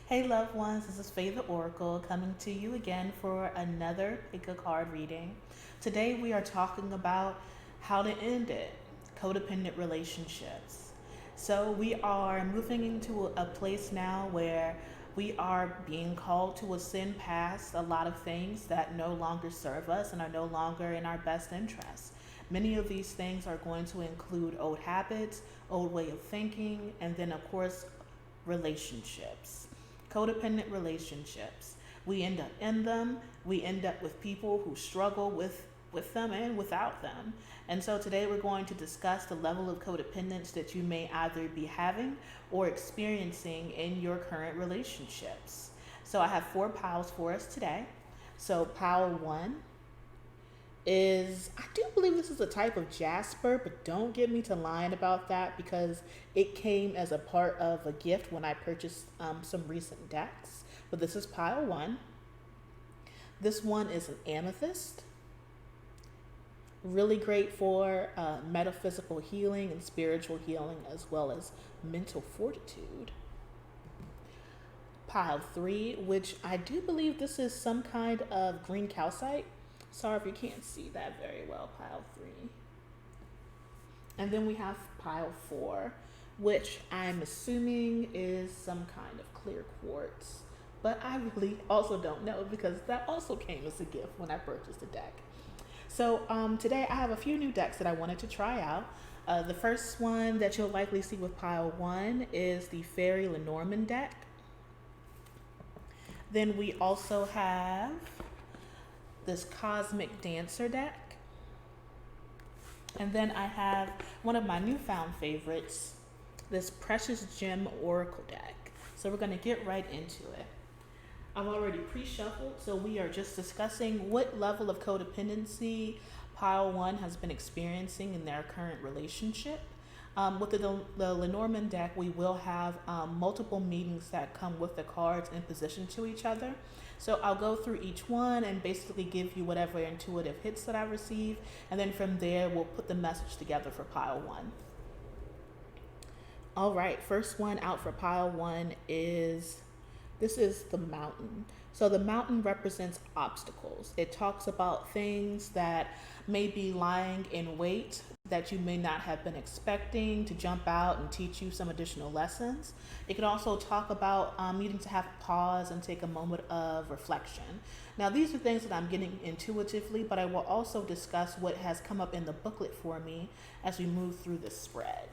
Hey loved ones, this is Faye the Oracle coming to you again for another pick a card reading. Today we are talking about how to end it, codependent relationships. So we are moving into a place now where we are being called to ascend past a lot of things that no longer serve us and are no longer in our best interests. Many of these things are going to include old habits, old way of thinking, and then of course relationships. Codependent relationships. We end up in them. We end up with people who struggle with them and without them. And so today we're going to discuss the level of codependence that you may either be having or experiencing in your current relationships. So I have 4 piles for us today. So pile 1 is, I do believe this is a type of Jasper, but don't get me to lying about that because it came as a part of a gift when I purchased some recent decks. But this is pile 1. This one is an Amethyst. Really great for metaphysical healing and spiritual healing as well as mental fortitude. Pile 3, which I do believe this is some kind of green calcite. Sorry if you can't see that very well, pile 3. And then we have pile 4, which I'm assuming is some kind of clear quartz. But I really also don't know because that also came as a gift when I purchased the deck. So today I have a few new decks that I wanted to try out. The first one that you'll likely see with pile 1 is the Fairy Lenormand Deck. Then we also have this Cosmic Dancer deck. And then I have one of my newfound favorites, this Precious Gem Oracle deck. So we're going to get right into it. I've already pre-shuffled, so we are just discussing what level of codependency pile 1 has been experiencing in their current relationship. With the Lenormand deck, we will have multiple meanings that come with the cards in position to each other. So I'll go through each one and basically give you whatever intuitive hits that I receive. And then from there, we'll put the message together for pile 1. All right, first one out for pile 1 is, this is the mountain. So the mountain represents obstacles. It talks about things that may be lying in wait that you may not have been expecting to jump out and teach you some additional lessons. It could also talk about needing to have a pause and take a moment of reflection. Now, these are things that I'm getting intuitively, but I will also discuss what has come up in the booklet for me as we move through the spread.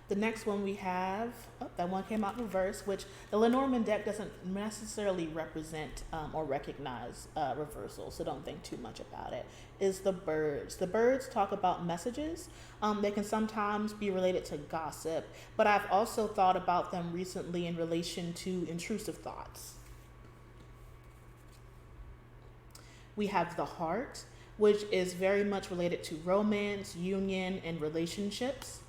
The next one we have, that one came out in reverse, which the Lenormand deck doesn't necessarily represent or recognize reversal, so don't think too much about it, is the birds. The birds talk about messages. They can sometimes be related to gossip, but I've also thought about them recently in relation to intrusive thoughts. We have the heart, which is very much related to romance, union, and relationships.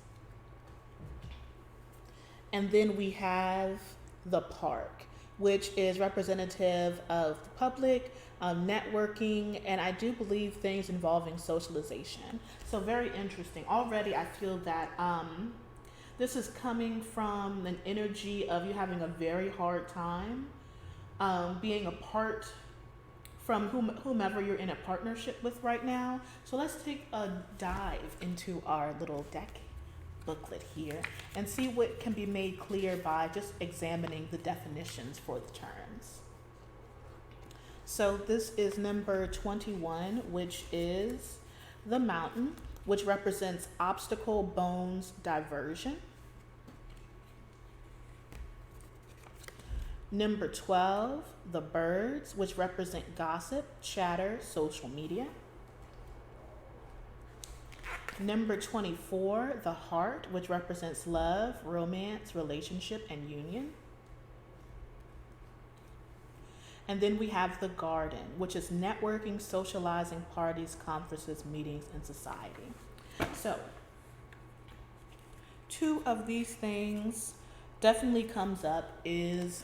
And then we have the park, which is representative of the public, networking, and I do believe things involving socialization. So very interesting. Already I feel that this is coming from an energy of you having a very hard time being apart from whomever you're in a partnership with right now. So let's take a dive into our little deck booklet here and see what can be made clear by just examining the definitions for the terms. So this is number 21, which is the mountain, which represents obstacle, bones, diversion. Number 12, the birds, which represent gossip, chatter, social media. Number 24, the heart, which represents love, romance, relationship, and union. And then we have the garden, which is networking, socializing, parties, conferences, meetings, and society. So 2 of these things definitely comes up is,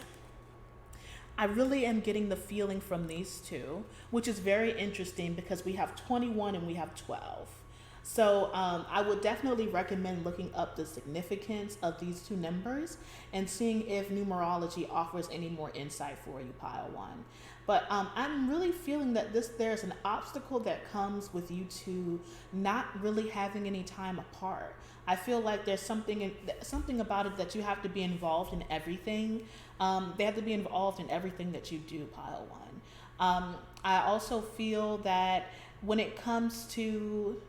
I really am getting the feeling from these 2, which is very interesting because we have 21 and we have 12. So I would definitely recommend looking up the significance of these two numbers and seeing if numerology offers any more insight for you, pile one. But I'm really feeling that there's an obstacle that comes with you two not really having any time apart. I feel like there's something about it that you have to be involved in everything. They have to be involved in everything that you do, pile one. I also feel that when it comes to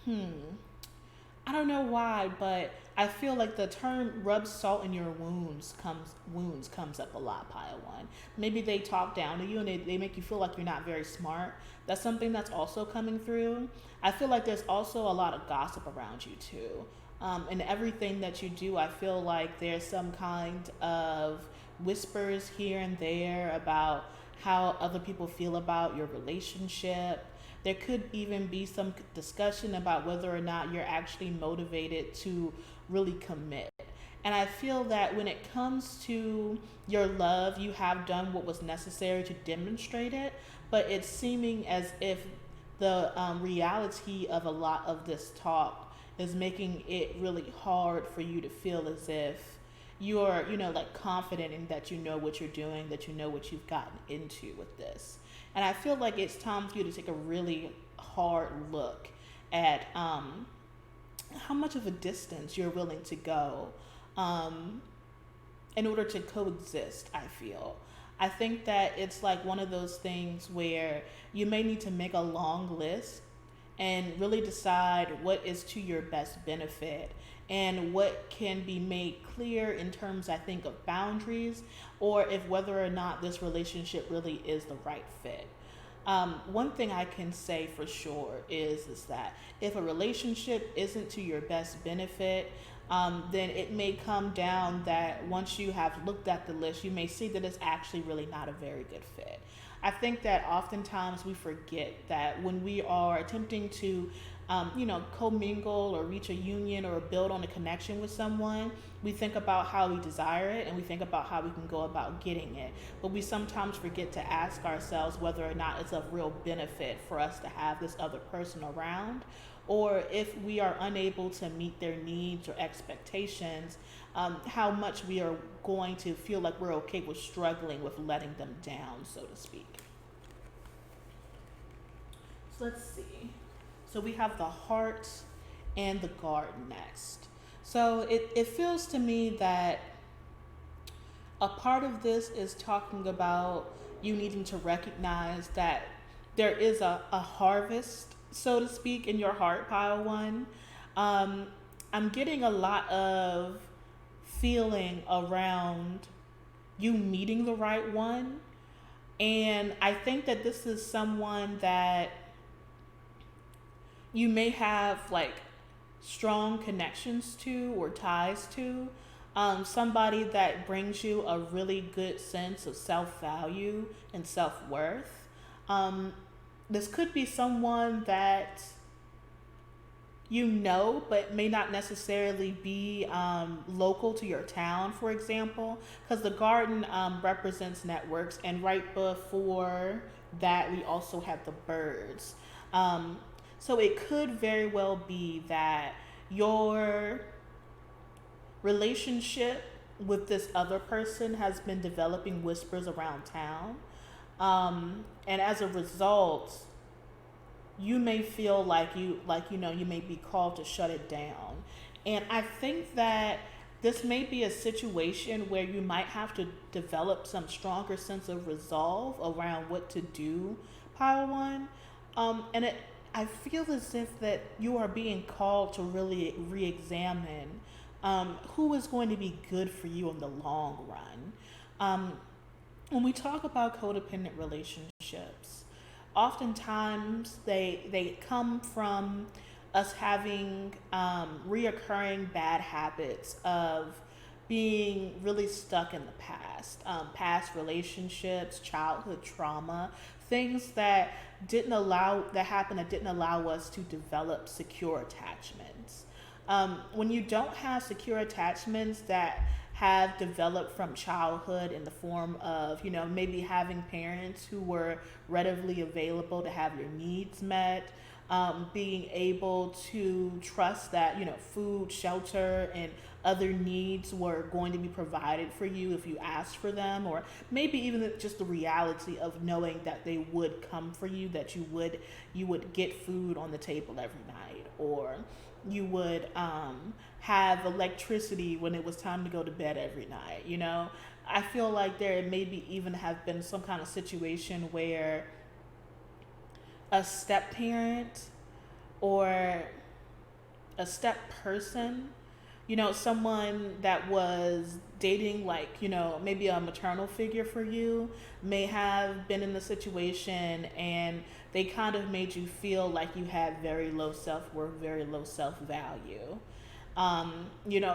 I don't know why, but I feel like the term "rub salt in your wounds" comes up a lot. Pile one. Maybe they talk down to you and they make you feel like you're not very smart. That's something that's also coming through. I feel like there's also a lot of gossip around you too. And everything that you do, I feel like there's some kind of whispers here and there about how other people feel about your relationship. There could even be some discussion about whether or not you're actually motivated to really commit. And I feel that when it comes to your love, you have done what was necessary to demonstrate it, but it's seeming as if the reality of a lot of this talk is making it really hard for you to feel as if you're, like confident in that you know what you're doing, that you know what you've gotten into with this. And I feel like it's time for you to take a really hard look at how much of a distance you're willing to go in order to coexist, I feel. I think that it's like one of those things where you may need to make a long list and really decide what is to your best benefit and what can be made clear in terms, I think, of boundaries, or if whether or not this relationship really is the right fit. One thing I can say for sure is that if a relationship isn't to your best benefit, then it may come down that once you have looked at the list, you may see that it's actually really not a very good fit. I think that oftentimes we forget that when we are attempting to, commingle or reach a union or build on a connection with someone, we think about how we desire it and we think about how we can go about getting it. But we sometimes forget to ask ourselves whether or not it's of real benefit for us to have this other person around, or if we are unable to meet their needs or expectations, how much we are going to feel like we're okay with struggling with letting them down, so to speak. So let's see. So we have the heart and the garden next. So it feels to me that a part of this is talking about you needing to recognize that there is a harvest, so to speak, in your heart, pile one. I'm getting a lot of feeling around you meeting the right one. And I think that this is someone that you may have like strong connections to or ties to. Somebody that brings you a really good sense of self value and self worth. This could be someone that you know, but may not necessarily be local to your town, for example, because the garden represents networks, and right before that, we also have the birds. So it could very well be that your relationship with this other person has been developing whispers around town. And as a result, you may feel like you may be called to shut it down. And I think that this may be a situation where you might have to develop some stronger sense of resolve around what to do, pile one. I feel as if that you are being called to really re-examine who is going to be good for you in the long run. When we talk about codependent relationships, oftentimes they come from us having reoccurring bad habits of being really stuck in the past relationships, childhood trauma, things that happened that didn't allow us to develop secure attachments. When you don't have secure attachments that have developed from childhood in the form of, maybe having parents who were readily available to have your needs met, being able to trust that, food, shelter, and other needs were going to be provided for you if you asked for them, or maybe even just the reality of knowing that they would come for you, that you would get food on the table every night, or you would have electricity when it was time to go to bed every night. I feel like there maybe even have been some kind of situation where a step parent or a step person, someone that was dating, like, maybe a maternal figure for you, may have been in the situation and they kind of made you feel like you had very low self-worth, very low self-value.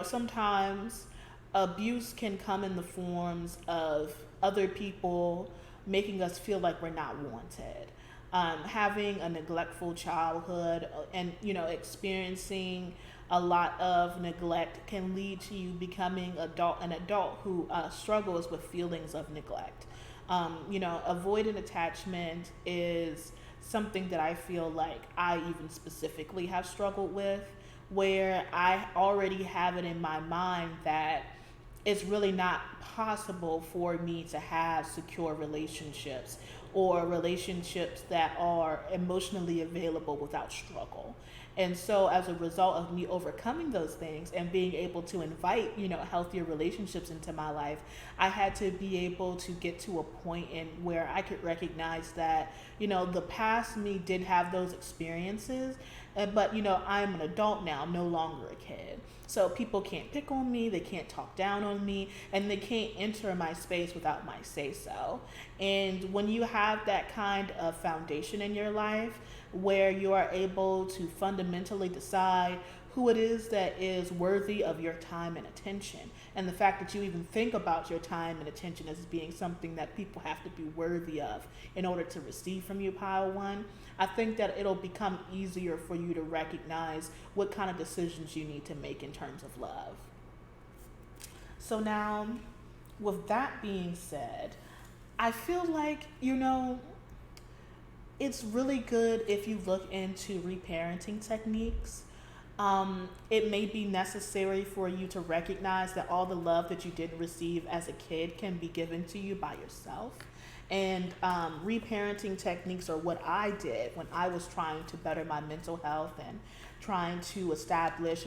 Sometimes abuse can come in the forms of other people making us feel like we're not wanted. Having a neglectful childhood, and experiencing a lot of neglect can lead to you becoming an adult who struggles with feelings of neglect. Avoidant attachment is something that I feel like I even specifically have struggled with, where I already have it in my mind that it's really not possible for me to have secure relationships, or relationships that are emotionally available without struggle. And so as a result of me overcoming those things and being able to invite, healthier relationships into my life, I had to be able to get to a point in where I could recognize that, the past me did have those experiences, but, I'm an adult now, no longer a kid. So people can't pick on me, they can't talk down on me, and they can't enter my space without my say so. And when you have that kind of foundation in your life, where you are able to fundamentally decide who it is that is worthy of your time and attention, and the fact that you even think about your time and attention as being something that people have to be worthy of in order to receive from you, Pile One, I think that it'll become easier for you to recognize what kind of decisions you need to make in terms of love. So now, with that being said, I feel like, it's really good if you look into reparenting techniques. It may be necessary for you to recognize that all the love that you didn't receive as a kid can be given to you by yourself. And reparenting techniques are what I did when I was trying to better my mental health and trying to establish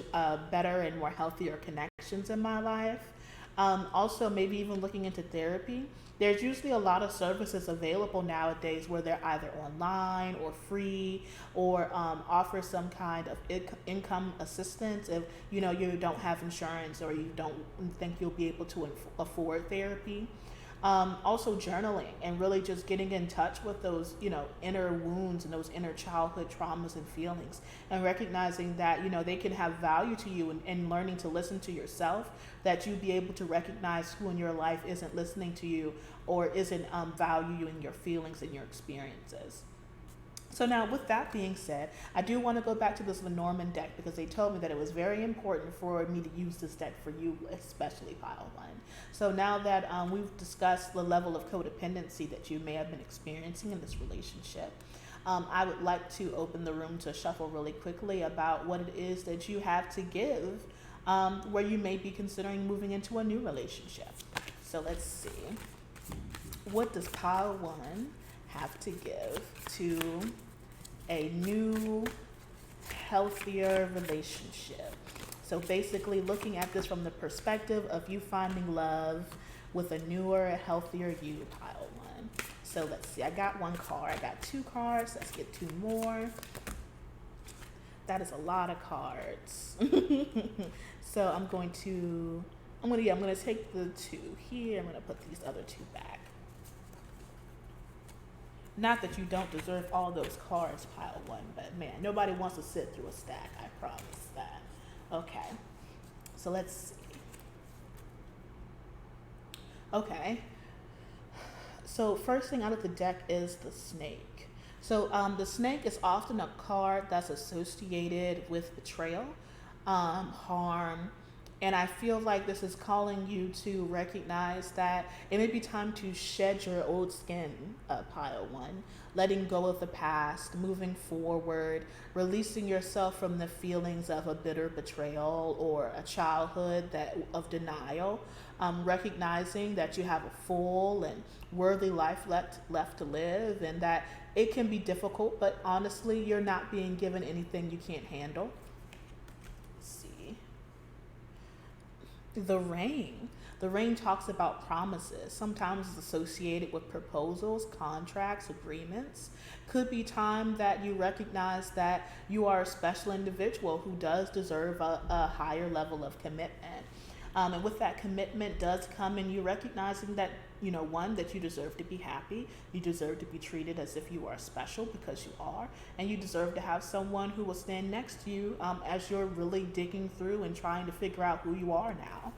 better and more healthier connections in my life. Also, maybe even looking into therapy. There's usually a lot of services available nowadays where they're either online or free, or offer some kind of income assistance if you don't have insurance, or you don't think you'll be able to afford therapy. Also journaling and really just getting in touch with those, inner wounds and those inner childhood traumas and feelings, and recognizing that, they can have value to you, and learning to listen to yourself, that you be able to recognize who in your life isn't listening to you, or isn't valuing your feelings and your experiences. So now, with that being said, I do want to go back to this Lenormand deck, because they told me that it was very important for me to use this deck for you, especially Pile One. So now that we've discussed the level of codependency that you may have been experiencing in this relationship, I would like to open the room to shuffle really quickly about what it is that you have to give, where you may be considering moving into a new relationship. So let's see. What does Pile One have to give to a new, healthier relationship? So basically looking at this from the perspective of you finding love with a newer, healthier you, Pile One. So let's see, I got one card, I got two cards, let's get two more. That is a lot of cards. So I'm gonna take the two here, I'm gonna put these other two back. Not that you don't deserve all those cards, Pile One, but man, nobody wants to sit through a stack, I promise that. Okay, so let's see. Okay, so first thing out of the deck is the snake. So the snake is often a card that's associated with betrayal, harm, And I feel like this is calling you to recognize that it may be time to shed your old skin, pile one, letting go of the past, moving forward, releasing yourself from the feelings of a bitter betrayal or a childhood that of denial, recognizing that you have a full and worthy life left to live, and that it can be difficult, but honestly, you're not being given anything you can't handle. The rain. The rain talks about promises. Sometimes it's associated with proposals, contracts, agreements. Could be time that you recognize that you are a special individual who does deserve a higher level of commitment. And with that commitment does come in you recognizing that, one, that you deserve to be happy, you deserve to be treated as if you are special because you are, and you deserve to have someone who will stand next to you as you're really digging through and trying to figure out who you are now.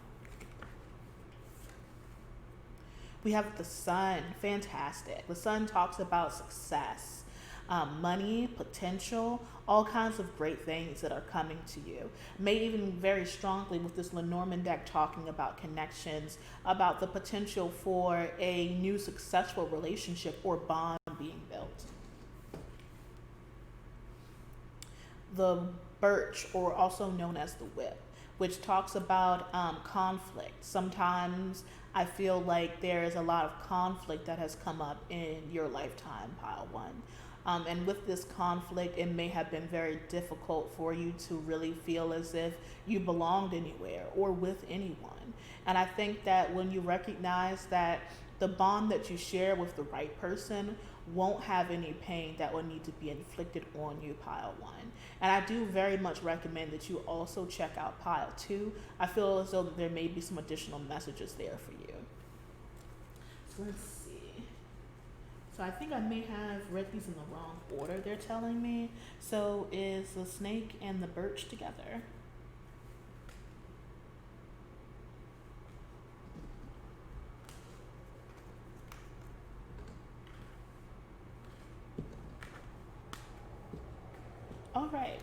We have the sun. Fantastic. The sun talks about success, money, potential, all kinds of great things that are coming to you. May even very strongly with this Lenormand deck talking about connections, about the potential for a new successful relationship or bond being built. The birch, or also known as the whip, which talks about conflict. Sometimes I feel like there is a lot of conflict that has come up in your lifetime, pile one. And with this conflict, it may have been very difficult for you to really feel as if you belonged anywhere or with anyone. And I think that when you recognize that the bond that you share with the right person won't have any pain that will need to be inflicted on you, pile one. And I do very much recommend that you also check out pile two. I feel as though there may be some additional messages there for you. So let's see. So I think I may have read these in the wrong order, they're telling me. So is the snake and the birch together? All right.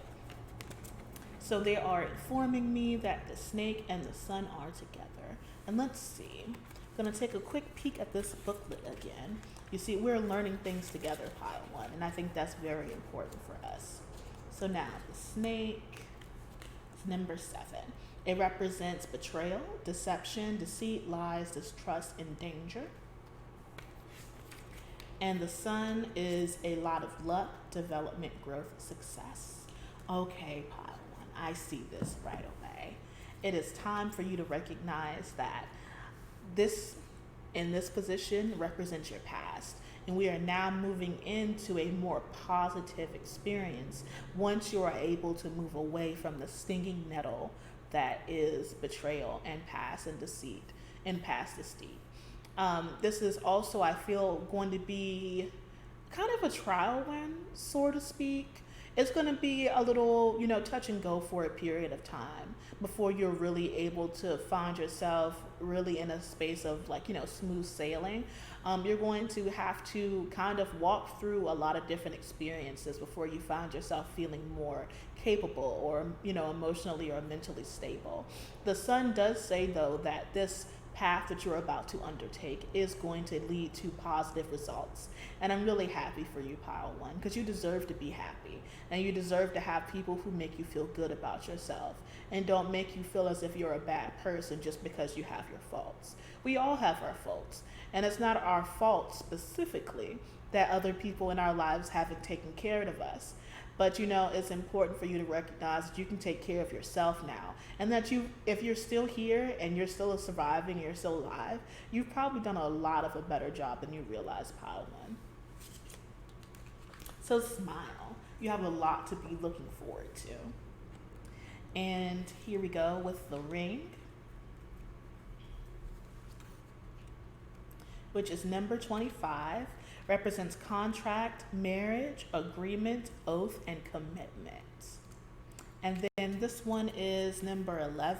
So they are informing me that the snake and the sun are together. And let's see. I'm going to take a quick peek at this booklet again. You see, we're learning things together, pile one, and I think that's very important for us. So now, the snake is number 7. It represents betrayal, deception, deceit, lies, distrust, and danger. And the sun is a lot of luck, development, growth, success. Okay, pile one, I see this right away. It is time for you to recognize that this, in this position, represents your past. And we are now moving into a more positive experience once you are able to move away from the stinging nettle that is betrayal and past and deceit and past deceit. This is also, I feel, going to be kind of a trial run, so to speak. It's going to be a little, touch and go for a period of time before you're really able to find yourself really in a space of smooth sailing. You're going to have to kind of walk through a lot of different experiences before you find yourself feeling more capable or, emotionally or mentally stable. The sun does say, though, that this path that you're about to undertake is going to lead to positive results. And I'm really happy for you, pile one, because you deserve to be happy and you deserve to have people who make you feel good about yourself and don't make you feel as if you're a bad person just because you have your faults. We all have our faults, and it's not our fault specifically that other people in our lives haven't taken care of us. But it's important for you to recognize that you can take care of yourself now. And that if you're still here and you're still surviving and you're still alive, you've probably done a lot of a better job than you realize, pile one. So smile. You have a lot to be looking forward to. And here we go with the ring, which is number 25. Represents contract, marriage, agreement, oath, and commitment. And then this one is number 11.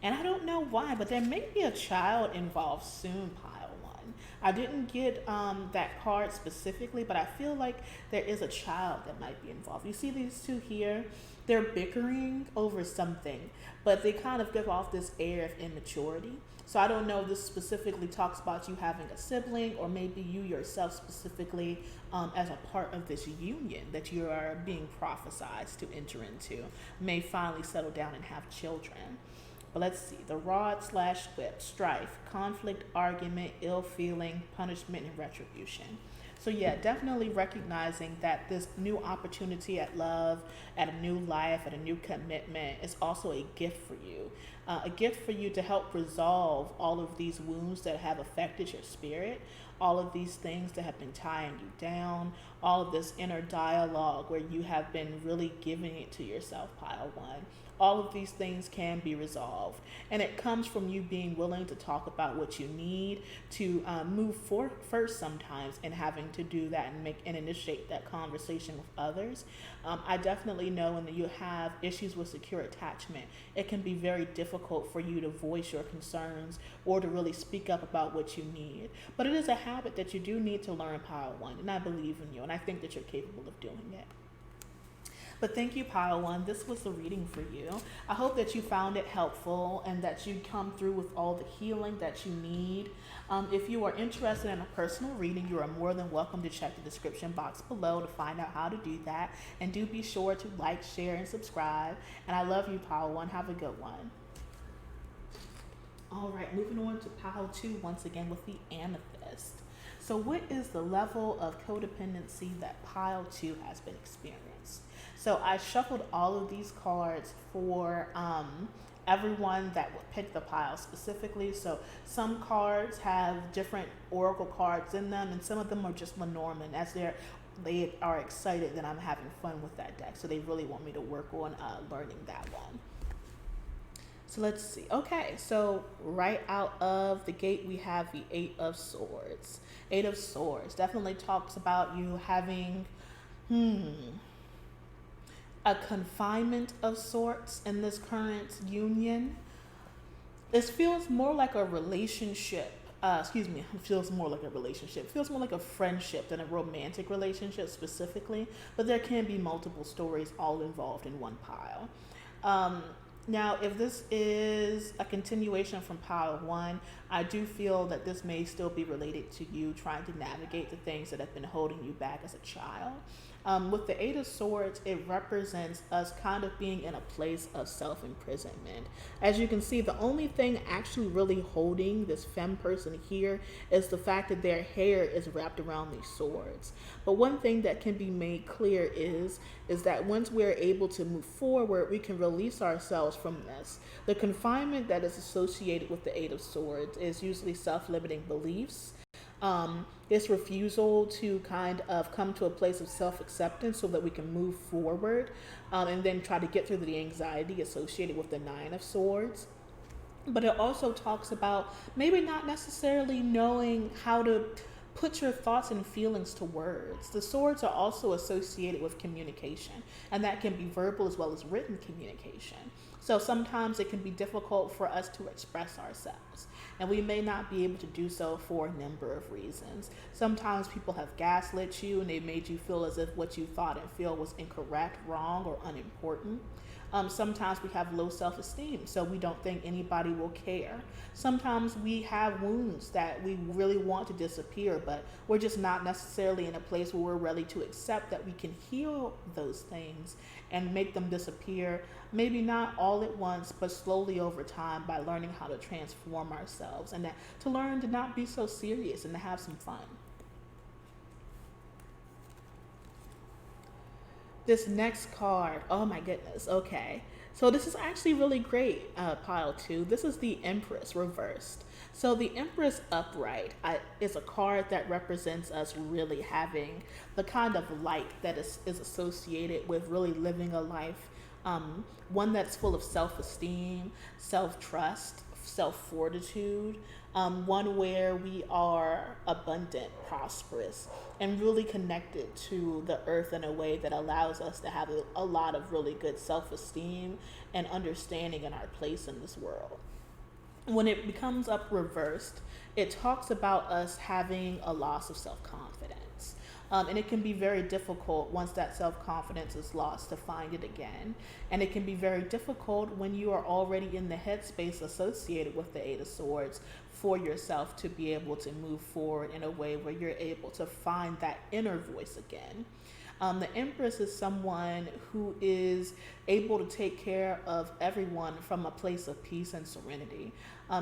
And I don't know why, but there may be a child involved soon, pile one. I didn't get that card specifically, but I feel like there is a child that might be involved. You see these two here? They're bickering over something, but they kind of give off this air of immaturity. So I don't know if this specifically talks about you having a sibling, or maybe you yourself specifically as a part of this union that you are being prophesied to enter into, may finally settle down and have children. But let's see, the rod slash whip, strife, conflict, argument, ill feeling, punishment, and retribution. So yeah, definitely recognizing that this new opportunity at love, at a new life, at a new commitment is also a gift for you. A gift for you to help resolve all of these wounds that have affected your spirit, all of these things that have been tying you down, all of this inner dialogue where you have been really giving it to yourself, pile one. All of these things can be resolved. And it comes from you being willing to talk about what you need to move first sometimes, and having to do that and initiate that conversation with others. I definitely know when you have issues with secure attachment, it can be very difficult for you to voice your concerns or to really speak up about what you need. But it is a habit that you do need to learn, pile one, and I believe in you, and I think that you're capable of doing it. But thank you, Pile One. This was the reading for you. I hope that you found it helpful and that you come through with all the healing that you need. If you are interested in a personal reading, you are more than welcome to check the description box below to find out how to do that. And do be sure to like, share, and subscribe. And I love you, Pile One. Have a good one. All right, moving on to Pile Two once again with the Amethyst. So what is the level of codependency that Pile Two has been experiencing? So I shuffled all of these cards for everyone that would pick the pile specifically. So some cards have different oracle cards in them, and some of them are just Lenormand, as they are excited that I'm having fun with that deck. So they really want me to work on learning that one. So let's see. Okay, so right out of the gate, we have the Eight of Swords. Eight of Swords definitely talks about you having, a confinement of sorts in this current union. This feels more like a relationship. Feels more like a relationship. Feels more like a friendship than a romantic relationship specifically, but there can be multiple stories all involved in one pile. Now, if this is a continuation from pile one, I do feel that this may still be related to you trying to navigate the things that have been holding you back as a child. With the Eight of Swords, it represents us kind of being in a place of self-imprisonment. As you can see, the only thing actually really holding this femme person here is the fact that their hair is wrapped around these swords. But one thing that can be made clear is that once we're able to move forward, we can release ourselves from this. The confinement that is associated with the Eight of Swords is usually self-limiting beliefs. This refusal to kind of come to a place of self-acceptance so that we can move forward, and then try to get through the anxiety associated with the Nine of Swords. But it also talks about maybe not necessarily knowing how to put your thoughts and feelings to words. The swords are also associated with communication, and that can be verbal as well as written communication. So sometimes it can be difficult for us to express ourselves, and we may not be able to do so for a number of reasons. Sometimes people have gaslit you and they made you feel as if what you thought and feel was incorrect, wrong, or unimportant. Sometimes we have low self-esteem, so we don't think anybody will care. Sometimes we have wounds that we really want to disappear, but we're just not necessarily in a place where we're ready to accept that we can heal those things and make them disappear, maybe not all at once, but slowly over time, by learning how to transform ourselves and to learn to not be so serious and to have some fun. This next card, oh my goodness, okay. So this is actually really great, pile two. This is the Empress reversed. So the Empress upright is a card that represents us really having the kind of light that is associated with really living a life, one that's full of self-esteem, self-trust, self-fortitude, one where we are abundant, prosperous, and really connected to the earth in a way that allows us to have a lot of really good self-esteem and understanding in our place in this world. when it becomes up reversed, it talks about us having a loss of self confidence. And it can be very difficult once that self confidence is lost to find it again. And it can be very difficult when you are already in the headspace associated with the Eight of Swords for yourself to be able to move forward in a way where you're able to find that inner voice again. The Empress is someone who is able to take care of everyone from a place of peace and serenity.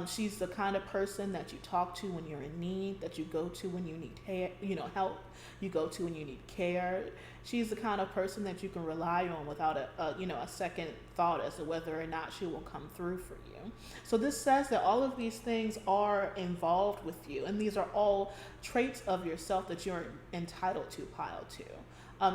She's the kind of person that you talk to when you're in need, that you go to when you need help, you go to when you need care. She's the kind of person that you can rely on without a second thought as to whether or not she will come through for you. So this says that all of these things are involved with you, and these are all traits of yourself that you're entitled to, pile two.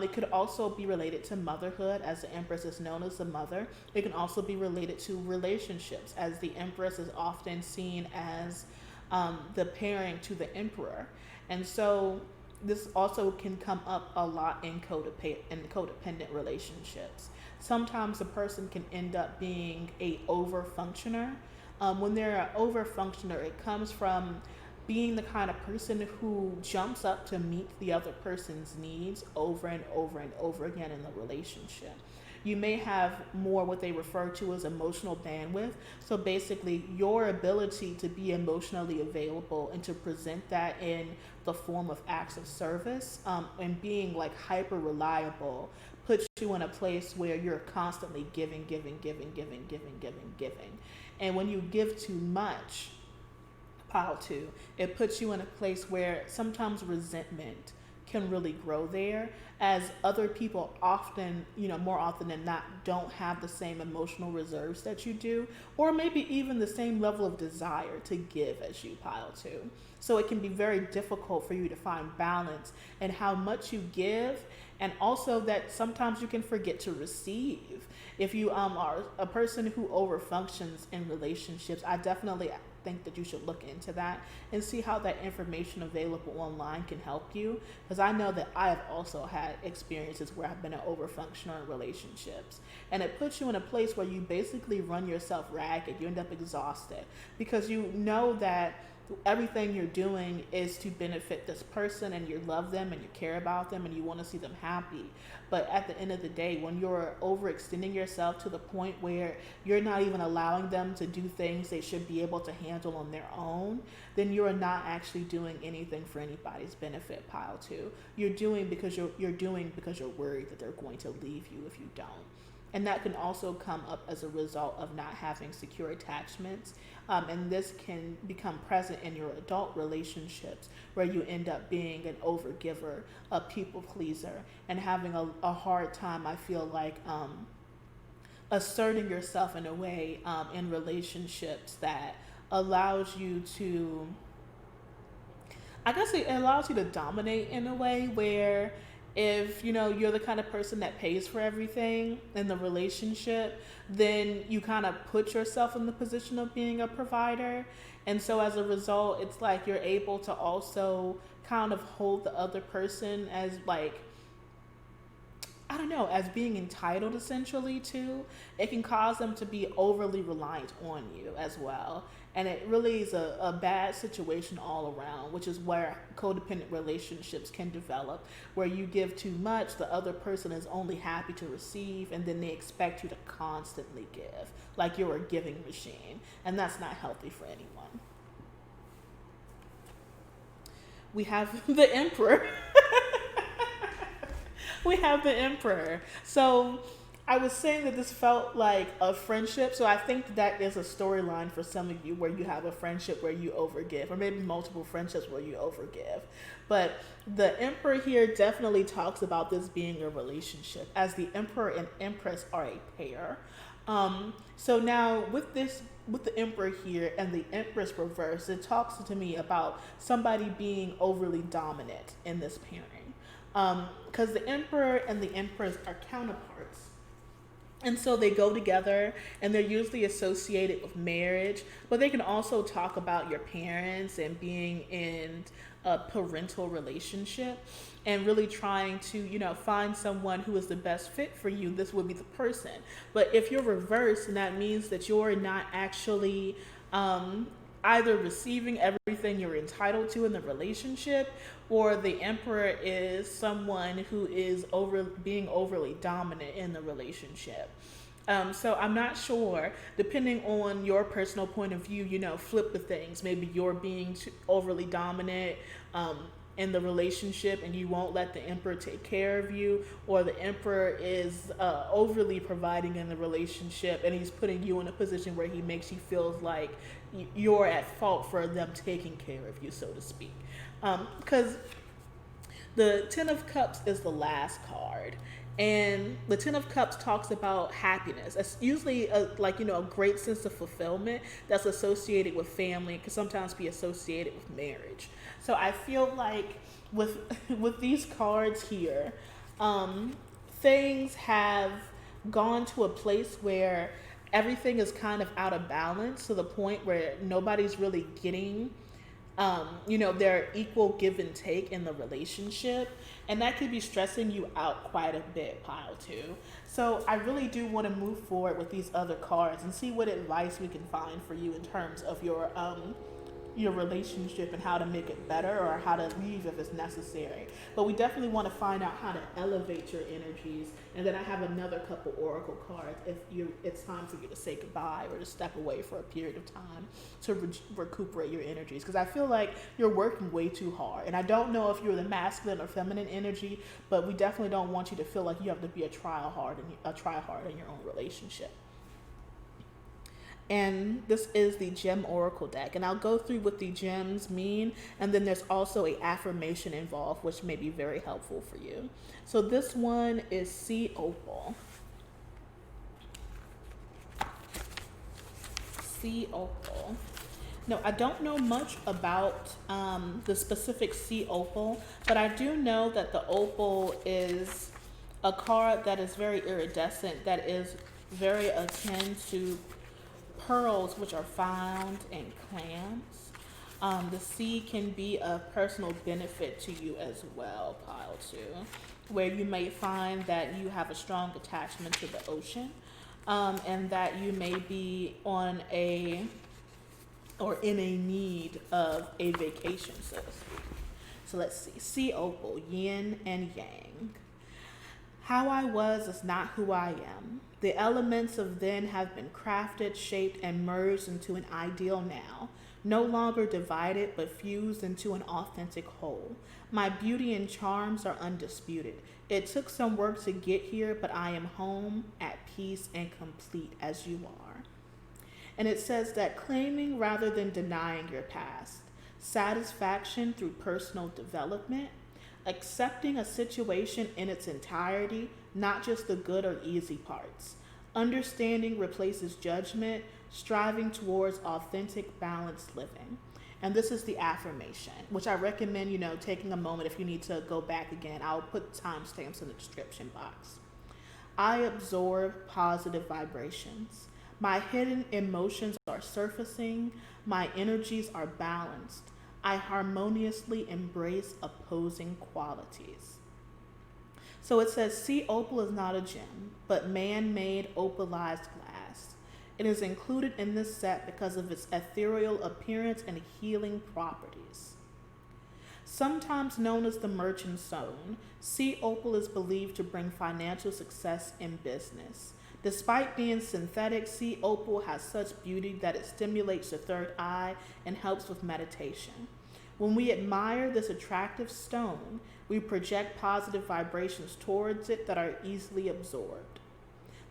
It could also be related to motherhood, as the Empress is known as the mother. It can also be related to relationships, as the Empress is often seen as the pairing to the Emperor. And so this also can come up a lot in codependent relationships. Sometimes a person can end up being a over-functioner. When they're an over-functioner, it comes from being the kind of person who jumps up to meet the other person's needs over and over and over again in the relationship. You may have more what they refer to as emotional bandwidth. So basically, your ability to be emotionally available and to present that in the form of acts of service, and being like hyper reliable, puts you in a place where you're constantly giving. And when you give too much, pile two, it puts you in a place where sometimes resentment can really grow there, as other people often, more often than not, don't have the same emotional reserves that you do, or maybe even the same level of desire to give as you, pile two. So it can be very difficult for you to find balance in how much you give, and also that sometimes you can forget to receive. If you are a person who overfunctions in relationships, I definitely think that you should look into that and see how that information available online can help you, because I know that I have also had experiences where I've been an overfunctioner in relationships, and it puts you in a place where you basically run yourself ragged. You end up exhausted because you know that everything you're doing is to benefit this person, and you love them and you care about them and you want to see them happy. But at the end of the day, when you're overextending yourself to the point where you're not even allowing them to do things they should be able to handle on their own, then you're not actually doing anything for anybody's benefit, pile two. You're doing because you're worried that they're going to leave you if you don't. And that can also come up as a result of not having secure attachments. And this can become present in your adult relationships, where you end up being an overgiver, a people pleaser, and having a hard time, I feel like, asserting yourself in a way in relationships that allows you to, I guess it allows you to dominate in a way where if you're the kind of person that pays for everything in the relationship, then you kind of put yourself in the position of being a provider. And so as a result, it's like you're able to also kind of hold the other person as like, I don't know, as being entitled essentially too. It can cause them to be overly reliant on you as well. And it really is a bad situation all around, which is where codependent relationships can develop, where you give too much, the other person is only happy to receive, and then they expect you to constantly give, like you're a giving machine. And that's not healthy for anyone. We have the Emperor. We have the Emperor. So I was saying that this felt like a friendship. So I think that is a storyline for some of you, where you have a friendship where you overgive, or maybe multiple friendships where you overgive. But the Emperor here definitely talks about this being a relationship, as the Emperor and Empress are a pair. So now with the Emperor here and the Empress reverse, it talks to me about somebody being overly dominant in this pairing. Because the Emperor and the Empress are counterparts. And so they go together, and they're usually associated with marriage, but they can also talk about your parents and being in a parental relationship and really trying to, find someone who is the best fit for you. This would be the person. But if you're reversed, and that means that you're not actually um, either receiving everything you're entitled to in the relationship, or the emperor is someone who is being overly dominant in the relationship. So I'm not sure, depending on your personal point of view, flip the things. Maybe you're being overly dominant in the relationship and you won't let the emperor take care of you, or the emperor is overly providing in the relationship and he's putting you in a position where he makes you feel like you're at fault for them taking care of you, so to speak. Because the Ten of Cups is the last card. And the Ten of Cups talks about happiness. It's usually a great sense of fulfillment that's associated with family. It can sometimes be associated with marriage. So I feel like with with these cards here, things have gone to a place where everything is kind of out of balance, to the point where nobody's really getting their equal give and take in the relationship. And that could be stressing you out quite a bit, pile two. So I really do want to move forward with these other cards and see what advice we can find for you in terms of your relationship and how to make it better, or how to leave if it's necessary. But we definitely want to find out how to elevate your energies. And then I have another couple oracle cards if it's time for you to say goodbye or to step away for a period of time to recuperate your energies. Because I feel like you're working way too hard. And I don't know if you're the masculine or feminine energy, but we definitely don't want you to feel like you have to be a try hard in your own relationship. And this is the gem oracle deck, and I'll go through what the gems mean, and then there's also a affirmation involved which may be very helpful for you. So this one is sea opal. Sea opal. No, I don't know much about the specific sea opal, but I do know that the opal is a card that is very iridescent, that is very akin to pearls, which are found in clams. The sea can be of personal benefit to you as well, pile two, where you may find that you have a strong attachment to the ocean, and that you may be in a need of a vacation, so to speak. So let's see. Sea opal, yin and yang. How I was is not who I am. The elements of then have been crafted, shaped, and merged into an ideal now, no longer divided but fused into an authentic whole. My beauty and charms are undisputed. It took some work to get here, but I am home, at peace, and complete as you are. And it says that claiming rather than denying your past, satisfaction through personal development, accepting a situation in its entirety, not just the good or easy parts. Understanding replaces judgment, striving towards authentic, balanced living. And this is the affirmation, which I recommend, taking a moment if you need to go back again. I'll put timestamps in the description box. I absorb positive vibrations. My hidden emotions are surfacing. My energies are balanced. I harmoniously embrace opposing qualities. So it says, sea opal is not a gem, but man-made opalized glass. It is included in this set because of its ethereal appearance and healing properties. Sometimes known as the merchant stone, sea opal is believed to bring financial success in business. Despite being synthetic, sea opal has such beauty that it stimulates the third eye and helps with meditation. When we admire this attractive stone, we project positive vibrations towards it that are easily absorbed.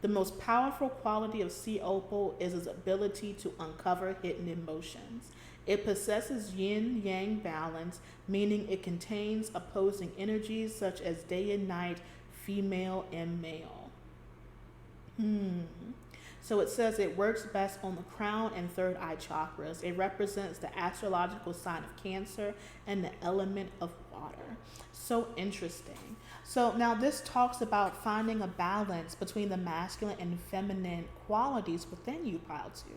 The most powerful quality of sea opal is its ability to uncover hidden emotions. It possesses yin-yang balance, meaning it contains opposing energies such as day and night, female and male. So it says it works best on the crown and third eye chakras. It represents the astrological sign of Cancer and the element of water. So interesting. So now this talks about finding a balance between the masculine and feminine qualities within you, pile two.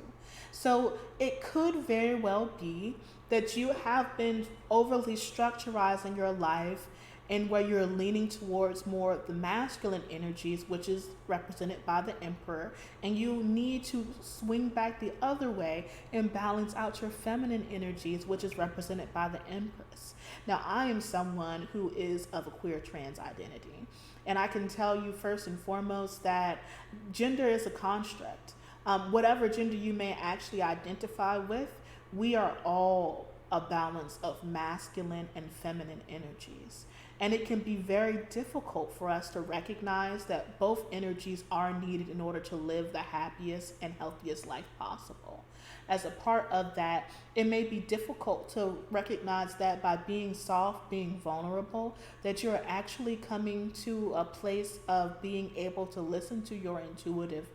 So it could very well be that you have been overly structurizing your life and where you're leaning towards more of the masculine energies, which is represented by the Emperor, and you need to swing back the other way and balance out your feminine energies, which is represented by the Empress. Now, I am someone who is of a queer trans identity, and I can tell you first and foremost that gender is a construct. Whatever gender you may actually identify with, we are all a balance of masculine and feminine energies. And it can be very difficult for us to recognize that both energies are needed in order to live the happiest and healthiest life possible. As a part of that, it may be difficult to recognize that by being soft, being vulnerable, that you're actually coming to a place of being able to listen to your intuitive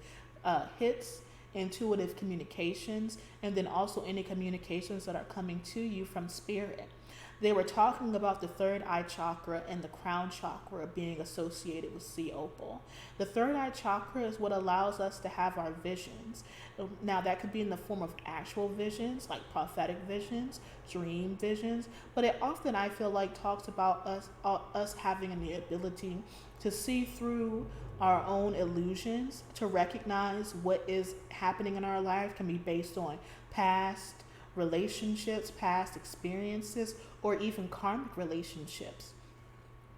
hits, intuitive communications, and then also any communications that are coming to you from spirit. They were talking about the third eye chakra and the crown chakra being associated with sea opal. The third eye chakra is what allows us to have our visions. Now, that could be in the form of actual visions, like prophetic visions, dream visions, but it often, I feel like, talks about us having the ability to see through our own illusions, to recognize what is happening in our life can be based on past relationships, past experiences, or even karmic relationships,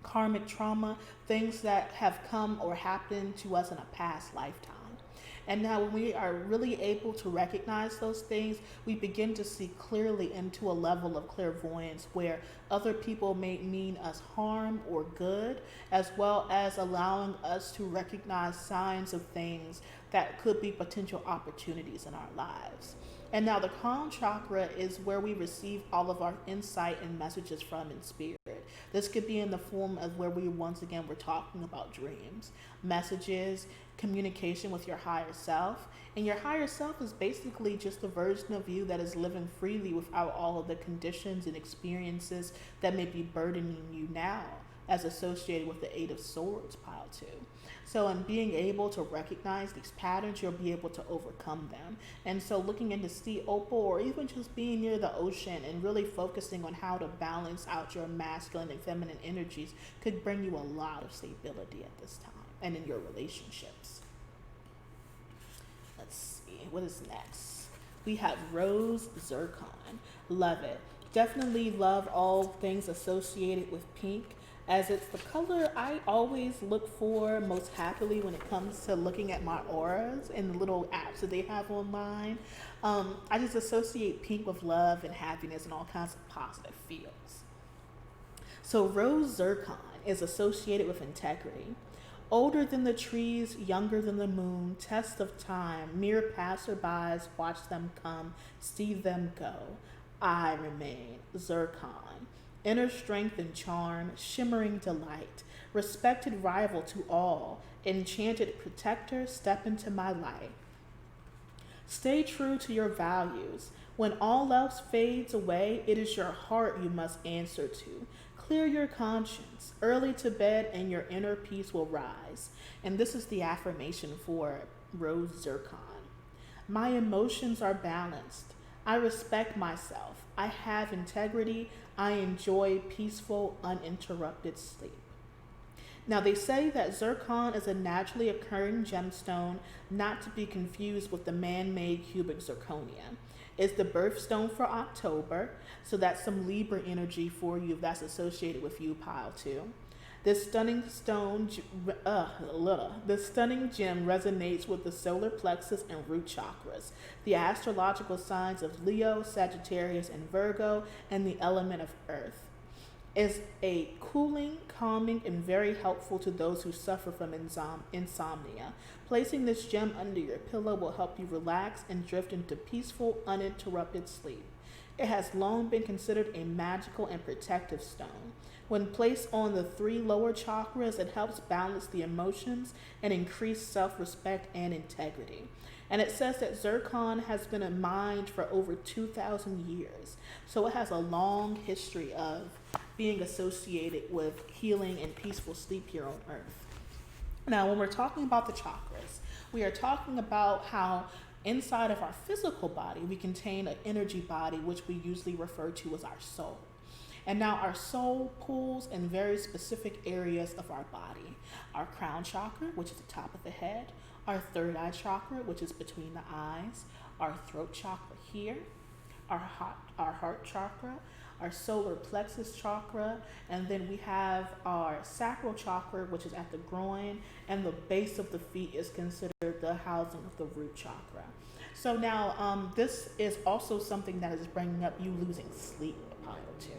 karmic trauma, things that have come or happened to us in a past lifetime. And now when we are really able to recognize those things, we begin to see clearly into a level of clairvoyance where other people may mean us harm or good, as well as allowing us to recognize signs of things that could be potential opportunities in our lives. And now the crown chakra is where we receive all of our insight and messages from in spirit. This could be in the form of where we once again were talking about dreams, messages, communication with your higher self. And your higher self is basically just a version of you that is living freely without all of the conditions and experiences that may be burdening you now, as associated with the Eight of Swords, pile 2. So in being able to recognize these patterns, you'll be able to overcome them. And so looking into sea opal, or even just being near the ocean and really focusing on how to balance out your masculine and feminine energies could bring you a lot of stability at this time and in your relationships. Let's see, what is next? We have Rose Zircon. Love it. Definitely love all things associated with pink, as it's the color I always look for most happily when it comes to looking at my auras and the little apps that they have online. I just associate pink with love and happiness and all kinds of positive feels. So Rose Zircon is associated with integrity. Older than the trees, younger than the moon, test of time, mere passerbys watch them come, see them go. I remain Zircon. Inner strength and charm, shimmering delight, respected rival to all, enchanted protector, step into my light. Stay true to your values. When all else fades away, it is your heart you must answer to. Clear your conscience. Early to bed and your inner peace will rise. And this is the affirmation for Rose Zircon. My emotions are balanced. I respect myself. I have integrity. I enjoy peaceful, uninterrupted sleep. Now, they say that zircon is a naturally occurring gemstone, not to be confused with the man-made cubic zirconia. It's the birthstone for October, so that's some Libra energy for you if that's associated with you, pile 2. This stunning gem resonates with the solar plexus and root chakras, the astrological signs of Leo, Sagittarius, and Virgo, and the element of Earth. It's a cooling, calming, and very helpful to those who suffer from insomnia. Placing this gem under your pillow will help you relax and drift into peaceful, uninterrupted sleep. It has long been considered a magical and protective stone. When placed on the 3 lower chakras, it helps balance the emotions and increase self-respect and integrity. And it says that zircon has been a mined for over 2,000 years. So it has a long history of being associated with healing and peaceful sleep here on Earth. Now, when we're talking about the chakras, we are talking about how inside of our physical body, we contain an energy body, which we usually refer to as our soul. And now our soul pulls in very specific areas of our body. Our crown chakra, which is the top of the head, our third eye chakra, which is between the eyes, our throat chakra here, our heart chakra, our solar plexus chakra, and then we have our sacral chakra, which is at the groin, and the base of the feet is considered the housing of the root chakra. So now this is also something that is bringing up you losing sleep, pile two.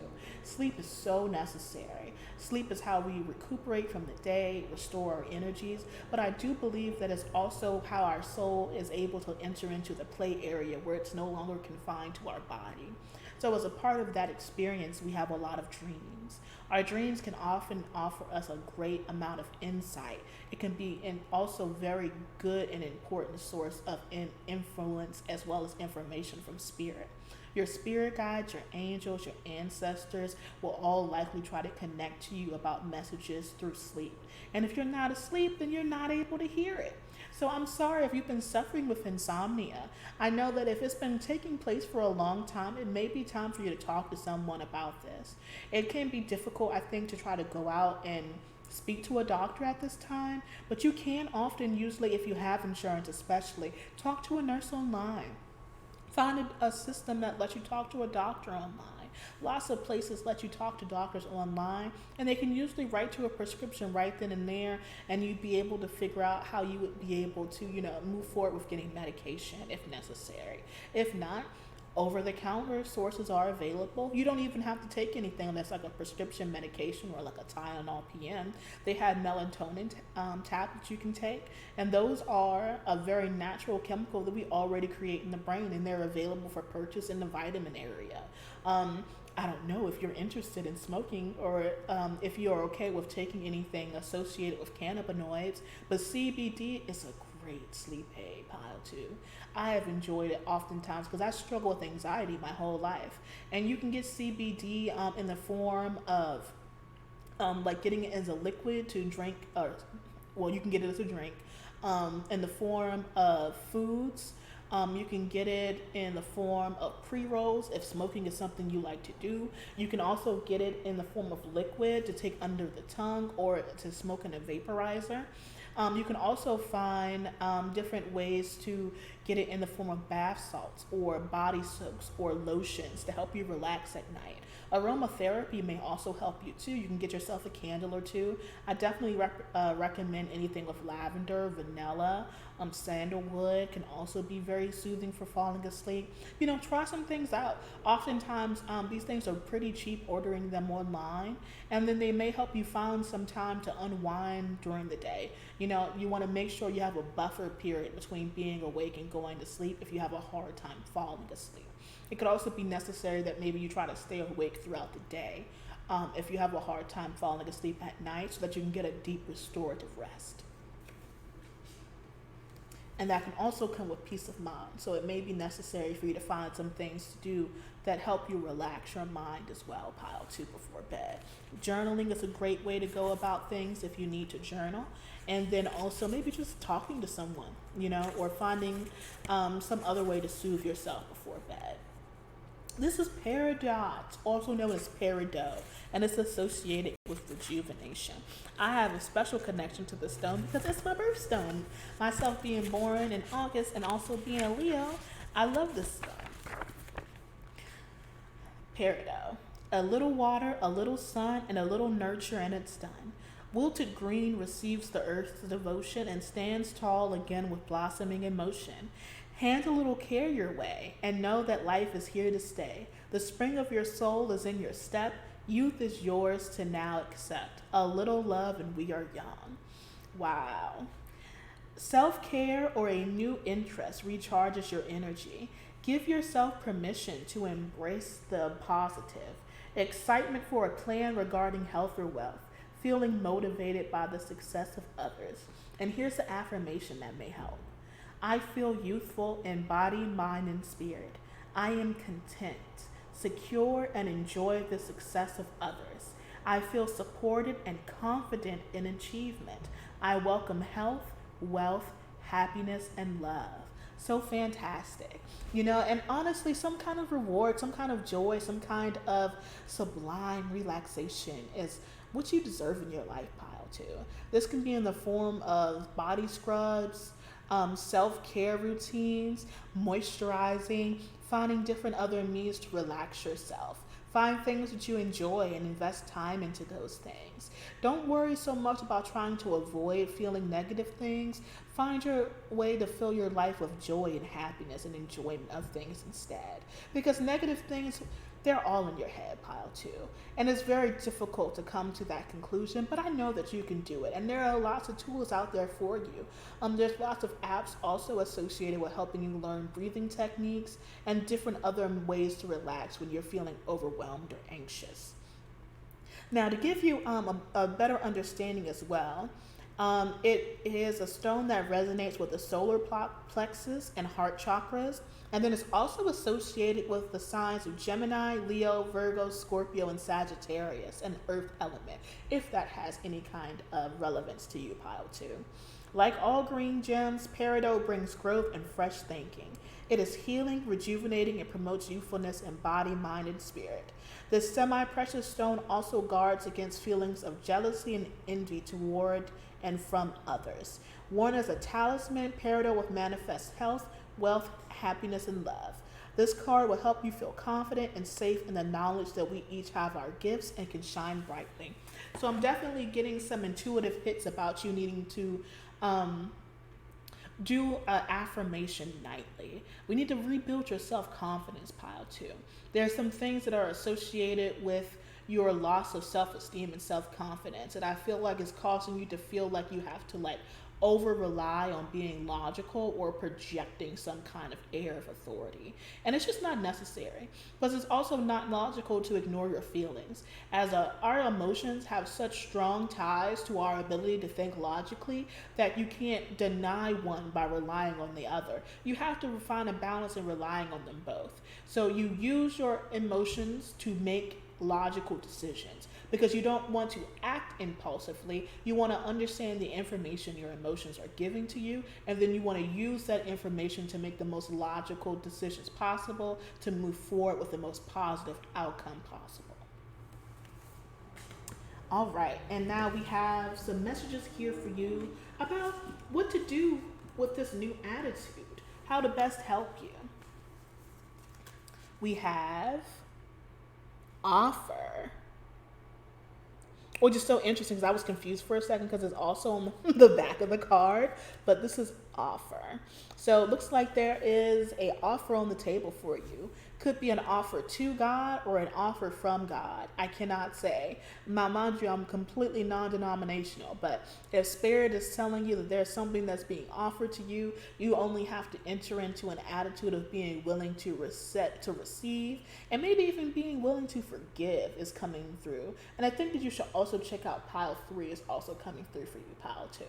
Sleep is so necessary. Sleep is how we recuperate from the day, restore our energies, but I do believe that it's also how our soul is able to enter into the play area where it's no longer confined to our body. So as a part of that experience, we have a lot of dreams. Our dreams can often offer us a great amount of insight. It can be an also very good and important source of influence as well as information from spirit. Your spirit guides, your angels, your ancestors will all likely try to connect to you about messages through sleep. And if you're not asleep, then you're not able to hear it. So I'm sorry if you've been suffering with insomnia. I know that if it's been taking place for a long time, it may be time for you to talk to someone about this. It can be difficult, I think, to try to go out and speak to a doctor at this time, but you can often, usually if you have insurance especially, talk to a nurse online. Find a system that lets you talk to a doctor online. Lots of places let you talk to doctors online, and they can usually write you a prescription right then and there, and you'd be able to figure out how you would be able to, move forward with getting medication if necessary. If not, over-the-counter sources are available. You don't even have to take anything that's like a prescription medication or like a Tylenol PM. They have melatonin tablets you can take, and those are a very natural chemical that we already create in the brain, and they're available for purchase in the vitamin area. I don't know if you're interested in smoking or if you're okay with taking anything associated with cannabinoids, but CBD is a great sleep aid, pile two. I have enjoyed it oftentimes because I struggle with anxiety my whole life. And you can get CBD in the form of like getting it as a liquid to drink, you can get it as a drink in the form of foods. You can get it in the form of pre-rolls if smoking is something you like to do. You can also get it in the form of liquid to take under the tongue or to smoke in a vaporizer. You can also find different ways to get it in the form of bath salts or body soaks or lotions to help you relax at night. Aromatherapy may also help you too. You can get yourself a candle or two. I definitely recommend anything with lavender, vanilla, sandalwood can also be very soothing for falling asleep. Try some things out. Oftentimes, these things are pretty cheap ordering them online, and then they may help you find some time to unwind during the day. You want to make sure you have a buffer period between being awake and going to sleep if you have a hard time falling asleep. It could also be necessary that maybe you try to stay awake throughout the day if you have a hard time falling asleep at night so that you can get a deep restorative rest. And that can also come with peace of mind. So it may be necessary for you to find some things to do that help you relax your mind as well, pile two, before bed. Journaling is a great way to go about things if you need to journal. And then also maybe just talking to someone, or finding some other way to soothe yourself before bed. This is peridot, also known as peridot, and it's associated with rejuvenation. I have a special connection to this stone because it's my birthstone. Myself being born in August and also being a Leo, I love this stone. Peridot. A little water, a little sun, and a little nurture, and it's done. Wilted green receives the earth's devotion and stands tall again with blossoming in motion. Hand a little care your way and know that life is here to stay. The spring of your soul is in your step. Youth is yours to now accept. A little love and we are young. Wow. Self-care or a new interest recharges your energy. Give yourself permission to embrace the positive. Excitement for a plan regarding health or wealth. Feeling motivated by the success of others. And here's the affirmation that may help. I feel youthful in body, mind, and spirit. I am content, secure, and enjoy the success of others. I feel supported and confident in achievement. I welcome health, wealth, happiness, and love. So fantastic. And honestly, some kind of reward, some kind of joy, some kind of sublime relaxation is what you deserve in your life, pile too. This can be in the form of body scrubs, self care routines, moisturizing, finding different other means to relax yourself. Find things that you enjoy and invest time into those things. Don't worry so much about trying to avoid feeling negative things. Find your way to fill your life with joy and happiness and enjoyment of things instead. Because negative things, they're all in your head, pile too. And it's very difficult to come to that conclusion, but I know that you can do it. And there are lots of tools out there for you. There's lots of apps also associated with helping you learn breathing techniques and different other ways to relax when you're feeling overwhelmed or anxious. Now, to give you a better understanding as well, it is a stone that resonates with the solar plexus and heart chakras. And then it's also associated with the signs of Gemini, Leo, Virgo, Scorpio, and Sagittarius, an earth element, if that has any kind of relevance to you, pile two. Like all green gems, peridot brings growth and fresh thinking. It is healing, rejuvenating, and promotes youthfulness in body, mind, and spirit. This semi-precious stone also guards against feelings of jealousy and envy toward and from others. Worn as a talisman, peridot will manifest health, wealth, happiness, and love. This card will help you feel confident and safe in the knowledge that we each have our gifts and can shine brightly. So I'm definitely getting some intuitive hits about you needing to do an affirmation nightly. We need to rebuild your self-confidence, pile two. There are some things that are associated with your loss of self-esteem and self-confidence, and I feel like it's causing you to feel like you have to over rely on being logical or projecting some kind of air of authority. And it's just not necessary. But it's also not logical to ignore your feelings, as our emotions have such strong ties to our ability to think logically that you can't deny one by relying on the other. You have to find a balance in relying on them both. So you use your emotions to make logical decisions, because you don't want to act impulsively. You want to understand the information your emotions are giving to you, and then you want to use that information to make the most logical decisions possible to move forward with the most positive outcome possible. All right, and now we have some messages here for you about what to do with this new attitude, how to best help you. We have offer, which is so interesting because I was confused for a second because it's also on the back of the card, but this is offer. So it looks like there is an offer on the table for you. Could be an offer to God or an offer from God. I cannot say. Mind you, I'm completely non-denominational, but if Spirit is telling you that there's something that's being offered to you, you only have to enter into an attitude of being willing to receive, and maybe even being willing to forgive is coming through. And I think that you should also check out pile 3 is also coming through for you, pile 2.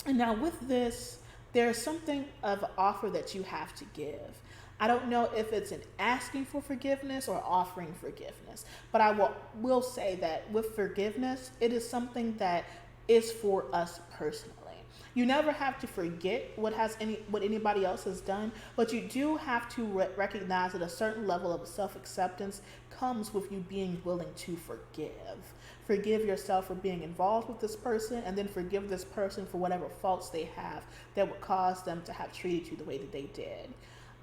And now with this, there's something of an offer that you have to give. I don't know if it's an asking for forgiveness or offering forgiveness, but I will say that with forgiveness, it is something that is for us personally. You never have to forget what anybody else has done, but you do have to recognize that a certain level of self-acceptance comes with you being willing to forgive. Forgive yourself for being involved with this person, and then forgive this person for whatever faults they have that would cause them to have treated you the way that they did.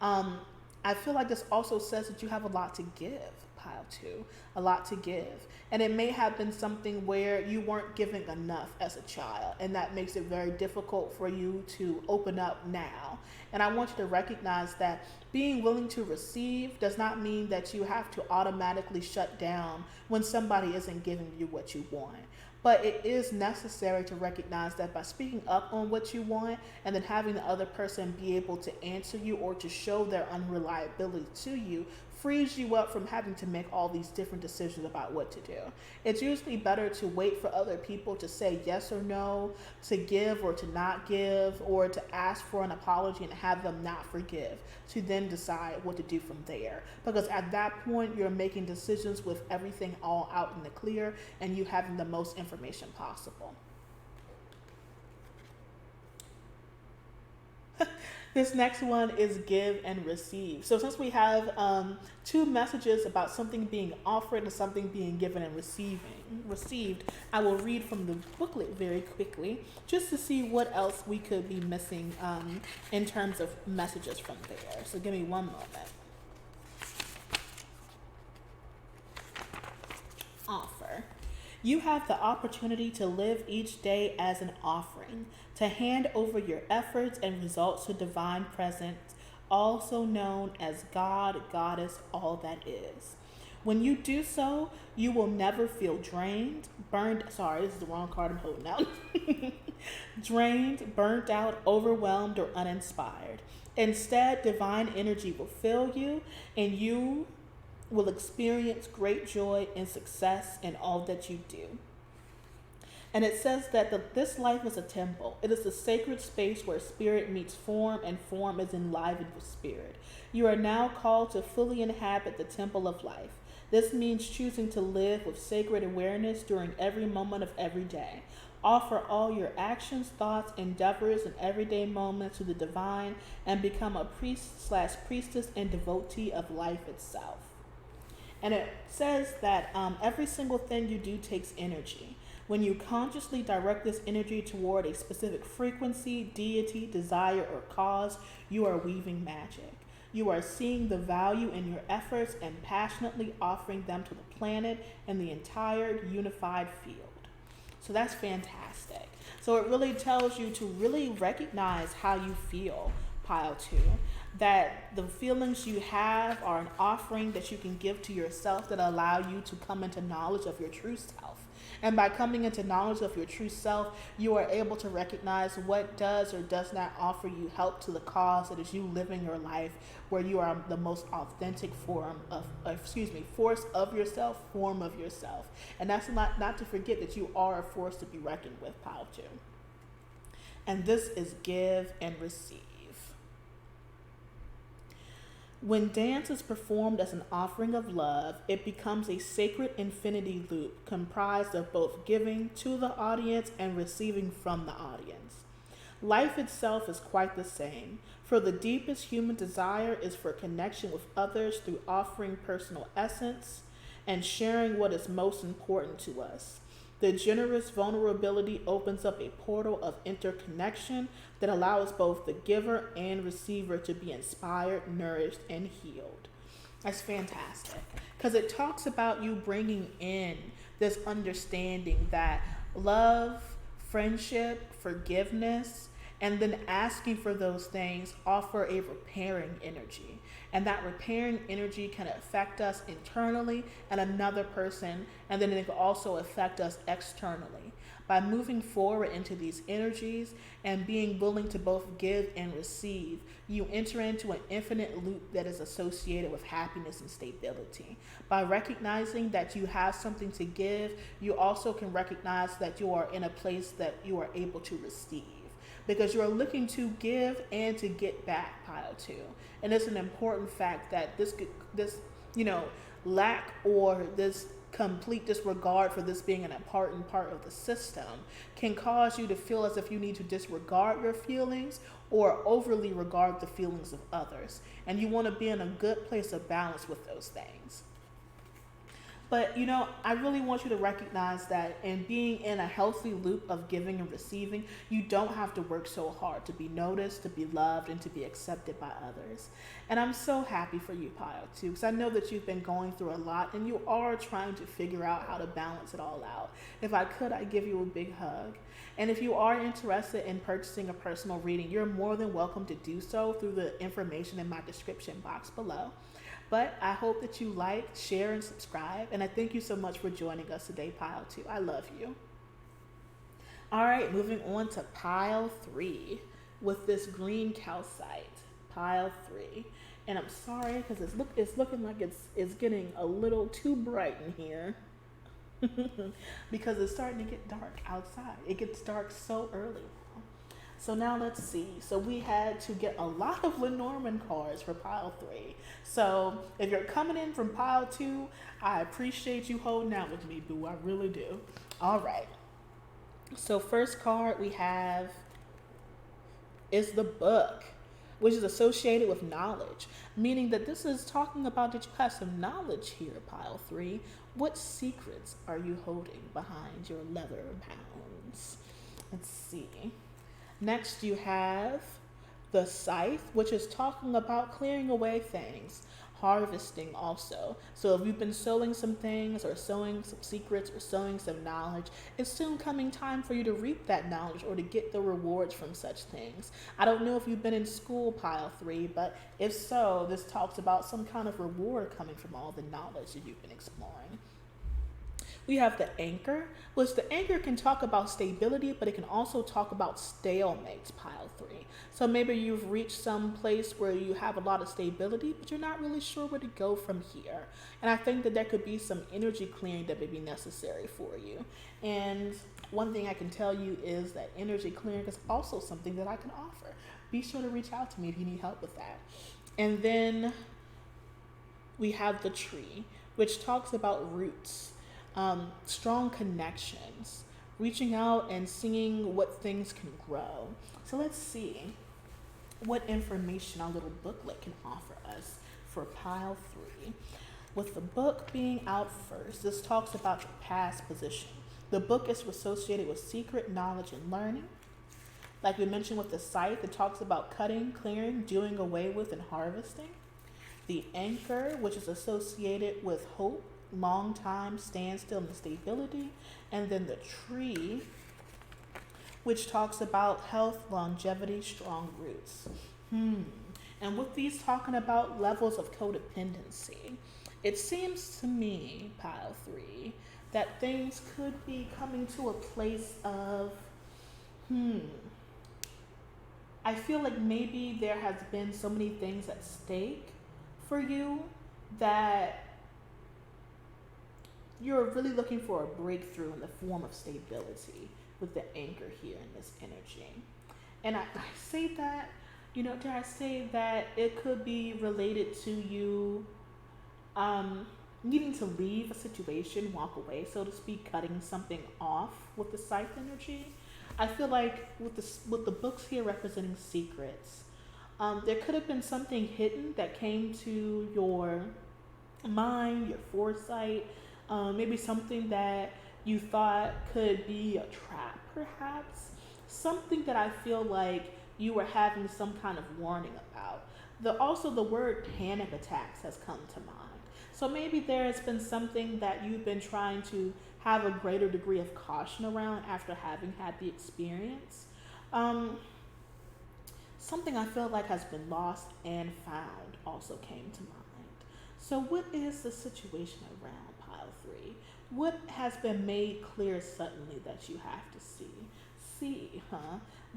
I feel like this also says that you have a lot to give, pile 2, a lot to give. And it may have been something where you weren't giving enough as a child, and that makes it very difficult for you to open up now. And I want you to recognize that being willing to receive does not mean that you have to automatically shut down when somebody isn't giving you what you want. But it is necessary to recognize that by speaking up on what you want and then having the other person be able to answer you or to show their unreliability to you frees you up from having to make all these different decisions about what to do. It's usually better to wait for other people to say yes or no, to give or to not give, or to ask for an apology and have them not forgive, to then decide what to do from there. Because at that point, you're making decisions with everything all out in the clear and you having the most information possible. This next one is give and receive. So since we have two messages about something being offered and something being given and received, I will read from the booklet very quickly just to see what else we could be missing in terms of messages from there. So give me one moment. Offer. You have the opportunity to live each day as an offering, to hand over your efforts and results to divine presence, also known as God, Goddess, all that is. When you do so, you will never feel drained, this is the wrong card I'm holding out. Drained, burnt out, overwhelmed, or uninspired. Instead, divine energy will fill you and you will experience great joy and success in all that you do. And it says that this life is a temple. It is a sacred space where spirit meets form and form is enlivened with spirit. You are now called to fully inhabit the temple of life. This means choosing to live with sacred awareness during every moment of every day. Offer all your actions, thoughts, endeavors, and everyday moments to the divine and become a priest/priestess and devotee of life itself. And it says that every single thing you do takes energy. When you consciously direct this energy toward a specific frequency, deity, desire, or cause, you are weaving magic. You are seeing the value in your efforts and passionately offering them to the planet and the entire unified field. So that's fantastic. So it really tells you to really recognize how you feel, pile 2. That the feelings you have are an offering that you can give to yourself that allow you to come into knowledge of your true self. And by coming into knowledge of your true self, you are able to recognize what does or does not offer you help to the cause that is you living your life where you are the most authentic force of yourself, form of yourself. And that's not to forget that you are a force to be reckoned with, pile 2. And this is give and receive. When dance is performed as an offering of love, it becomes a sacred infinity loop comprised of both giving to the audience and receiving from the audience. Life itself is quite the same, for the deepest human desire is for connection with others through offering personal essence and sharing what is most important to us. The generous vulnerability opens up a portal of interconnection that allows both the giver and receiver to be inspired, nourished, and healed. That's fantastic because it talks about you bringing in this understanding that love, friendship, forgiveness, and then asking for those things offer a repairing energy. And that repairing energy can affect us internally and another person, and then it can also affect us externally. By moving forward into these energies and being willing to both give and receive, you enter into an infinite loop that is associated with happiness and stability. By recognizing that you have something to give, you also can recognize that you are in a place that you are able to receive, because you are looking to give and to get back, pile 2. And it's an important fact that this lack or this complete disregard for this being an important part of the system can cause you to feel as if you need to disregard your feelings or overly regard the feelings of others. And you want to be in a good place of balance with those things. But, I really want you to recognize that in being in a healthy loop of giving and receiving, you don't have to work so hard to be noticed, to be loved, and to be accepted by others. And I'm so happy for you, pile 2, because I know that you've been going through a lot and you are trying to figure out how to balance it all out. If I could, I'd give you a big hug. And if you are interested in purchasing a personal reading, you're more than welcome to do so through the information in my description box below. But I hope that you like, share, and subscribe. And I thank you so much for joining us today, pile 2. I love you. All right, moving on to pile 3 with this green calcite, pile 3. And I'm sorry because it's looking like it's getting a little too bright in here because it's starting to get dark outside. It gets dark so early. So now let's see. So we had to get a lot of Lenormand cards for pile 3. So if you're coming in from pile 2, I appreciate you holding out with me, boo. I really do. All right. So first card we have is the book. which is associated with knowledge, meaning that this is talking about that you have some knowledge here, pile 3. What secrets are you holding behind your leather bounds? Let's see. Next, you have the scythe, which is talking about clearing away things, harvesting also. So if you've been sowing some things or sowing some secrets or sowing some knowledge, it's soon coming time for you to reap that knowledge or to get the rewards from such things. I don't know if you've been in school, pile 3, but if so, this talks about some kind of reward coming from all the knowledge that you've been exploring. We have the anchor, which the anchor can talk about stability, but it can also talk about stalemates, pile 3. So maybe you've reached some place where you have a lot of stability, but you're not really sure where to go from here. And I think that there could be some energy clearing that may be necessary for you. And one thing I can tell you is that energy clearing is also something that I can offer. Be sure to reach out to me if you need help with that. And then we have the tree, which talks about roots. Strong connections, reaching out and seeing what things can grow. So let's see what information our little booklet can offer us for pile 3. With the book being out first, this talks about your past position. The book is associated with secret knowledge and learning. Like we mentioned with the scythe, it talks about cutting, clearing, doing away with, and harvesting. The anchor, which is associated with hope, long time, standstill, and stability. And then the tree, which talks about health, longevity, strong roots. And with these talking about levels of codependency, it seems to me, pile 3, that things could be coming to a place of, I feel like maybe there has been so many things at stake for you that you're really looking for a breakthrough in the form of stability with the anchor here in this energy. And I say that, dare I say that it could be related to you needing to leave a situation, walk away, so to speak, cutting something off with the scythe energy. I feel like with the books here representing secrets, there could have been something hidden that came to your mind, your foresight, maybe something that you thought could be a trap, perhaps. Something that I feel like you were having some kind of warning about. Also, the word panic attacks has come to mind. So maybe there has been something that you've been trying to have a greater degree of caution around after having had the experience. Something I feel like has been lost and found also came to mind. So what is the situation around pile 3? What has been made clear suddenly that you have to see? See,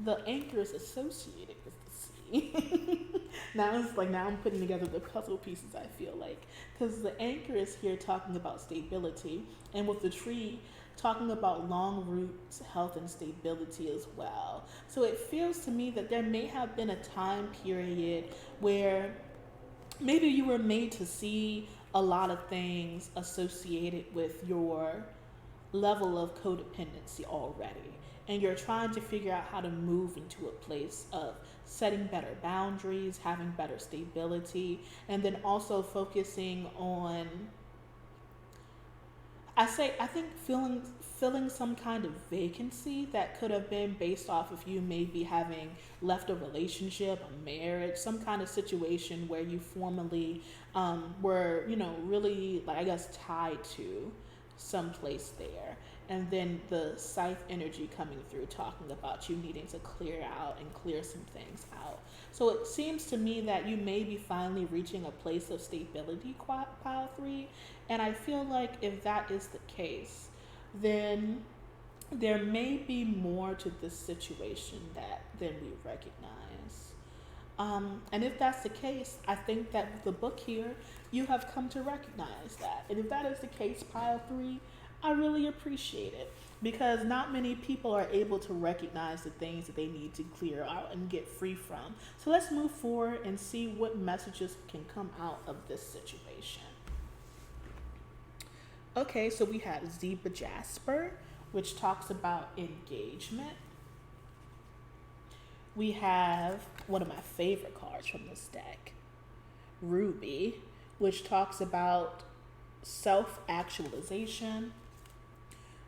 the anchor is associated with the sea. Now I'm putting together the puzzle pieces, I feel like. Because the anchor is here talking about stability, and with the tree talking about long roots, health, and stability as well. So it feels to me that there may have been a time period where maybe you were made to see a lot of things associated with your level of codependency already. And you're trying to figure out how to move into a place of setting better boundaries, having better stability, and then also focusing on, I think filling some kind of vacancy that could have been based off of you maybe having left a relationship, a marriage, some kind of situation where you formerly were, really, tied to someplace there. And then the scythe energy coming through, talking about you needing to clear out and clear some things out. So it seems to me that you may be finally reaching a place of stability, pile 3. And I feel like if that is the case, then there may be more to this situation than we recognize. And if that's the case, I think that with the book here, you have come to recognize that. And if that is the case, pile 3, I really appreciate it, because not many people are able to recognize the things that they need to clear out and get free from. So let's move forward and see what messages can come out of this situation. Okay, so we have Zebra Jasper, which talks about engagement. We have one of my favorite cards from this deck, Ruby, which talks about self-actualization.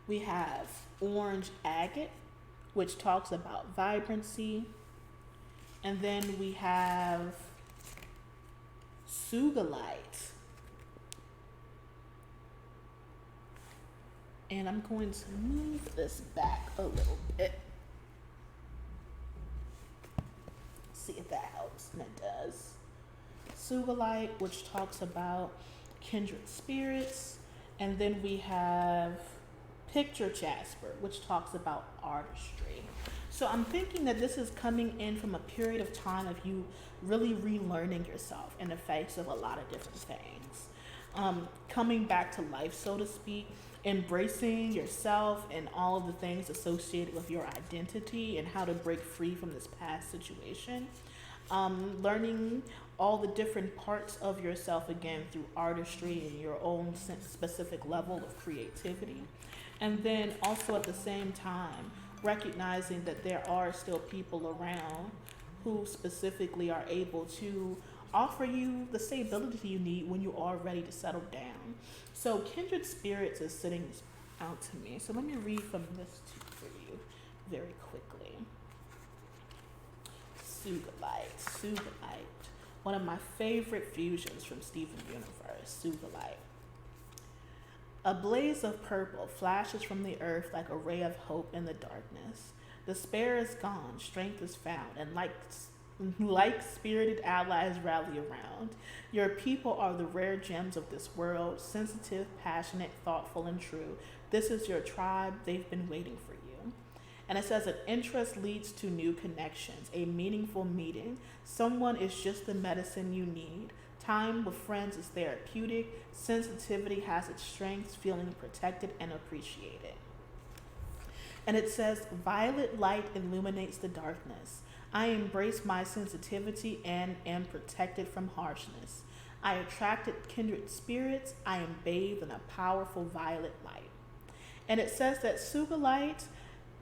We have Orange Agate, which talks about vibrancy. And then we have Sugalite. And I'm going to move this back a little bit. See if that helps, and it does. Sugalite, which talks about kindred spirits. And then we have Picture Jasper, which talks about artistry. So I'm thinking that this is coming in from a period of time of you really relearning yourself in the face of a lot of different things. Coming back to life, so to speak, embracing yourself and all of the things associated with your identity and how to break free from this past situation. Learning all the different parts of yourself again through artistry and your own specific level of creativity. And then also at the same time, recognizing that there are still people around who specifically are able to offer you the stability you need when you are ready to settle down. So kindred spirits is sitting out to me. So let me read from this for you very quickly. Sugalite. One of my favorite fusions from Steven Universe, Sugalite. A blaze of purple flashes from the earth like a ray of hope in the darkness. Despair is gone, strength is found, and like spirited allies rally around. Your people are the rare gems of this world, sensitive, passionate, thoughtful, and true. This is your tribe. They've been waiting for you. And it says that interest leads to new connections, a meaningful meeting. Someone is just the medicine you need. Time with friends is therapeutic. Sensitivity has its strengths, feeling protected and appreciated. And it says, violet light illuminates the darkness. I embrace my sensitivity and am protected from harshness. I attracted kindred spirits. I am bathed in a powerful violet light. And it says that Sugalite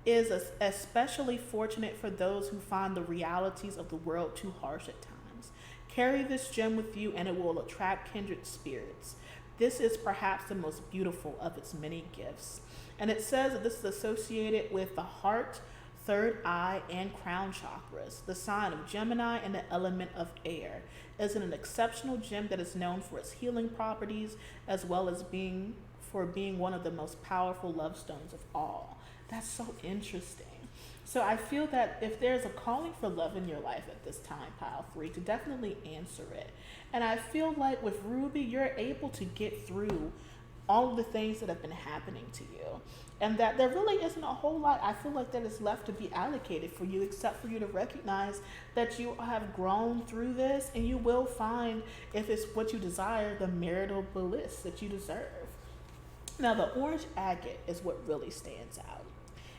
is especially fortunate for those who find the realities of the world too harsh at times. Carry this gem with you and it will attract kindred spirits. This is perhaps the most beautiful of its many gifts. And it says that this is associated with the heart, third eye, and crown chakras, the sign of Gemini and the element of air. It's an exceptional gem that is known for its healing properties as well as being one of the most powerful love stones of all. That's so interesting. So I feel that if there's a calling for love in your life at this time, Pile 3, to definitely answer it. And I feel like with Ruby, you're able to get through all of the things that have been happening to you. And that there really isn't a whole lot, I feel like, that is left to be allocated for you, except for you to recognize that you have grown through this and you will find, if it's what you desire, the marital bliss that you deserve. Now, the orange agate is what really stands out.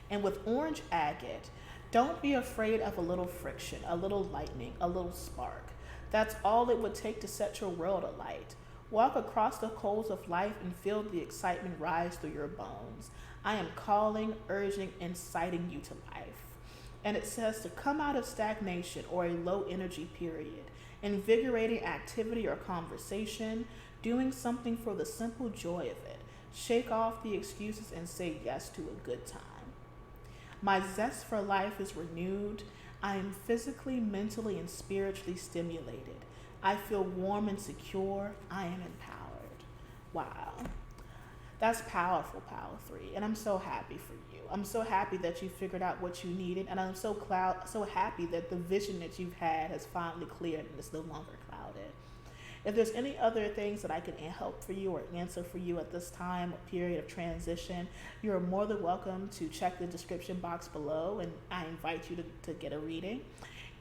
And with orange agate, don't be afraid of a little friction, a little lightning, a little spark. That's all it would take to set your world alight. Walk across the coals of life and feel the excitement rise through your bones. I am calling, urging, inciting you to life. And it says to come out of stagnation or a low energy period, invigorating activity or conversation, doing something for the simple joy of it. Shake off the excuses and say yes to a good time. My zest for life is renewed. I am physically, mentally, and spiritually stimulated. I feel warm and secure. I am empowered. Wow. That's powerful, Power 3. And I'm so happy for you. I'm so happy that you figured out what you needed. And I'm so happy that the vision that you've had has finally cleared and is no longer clouded. If there's any other things that I can help for you or answer for you at this time or period of transition, you're more than welcome to check the description box below, and I invite you to get a reading.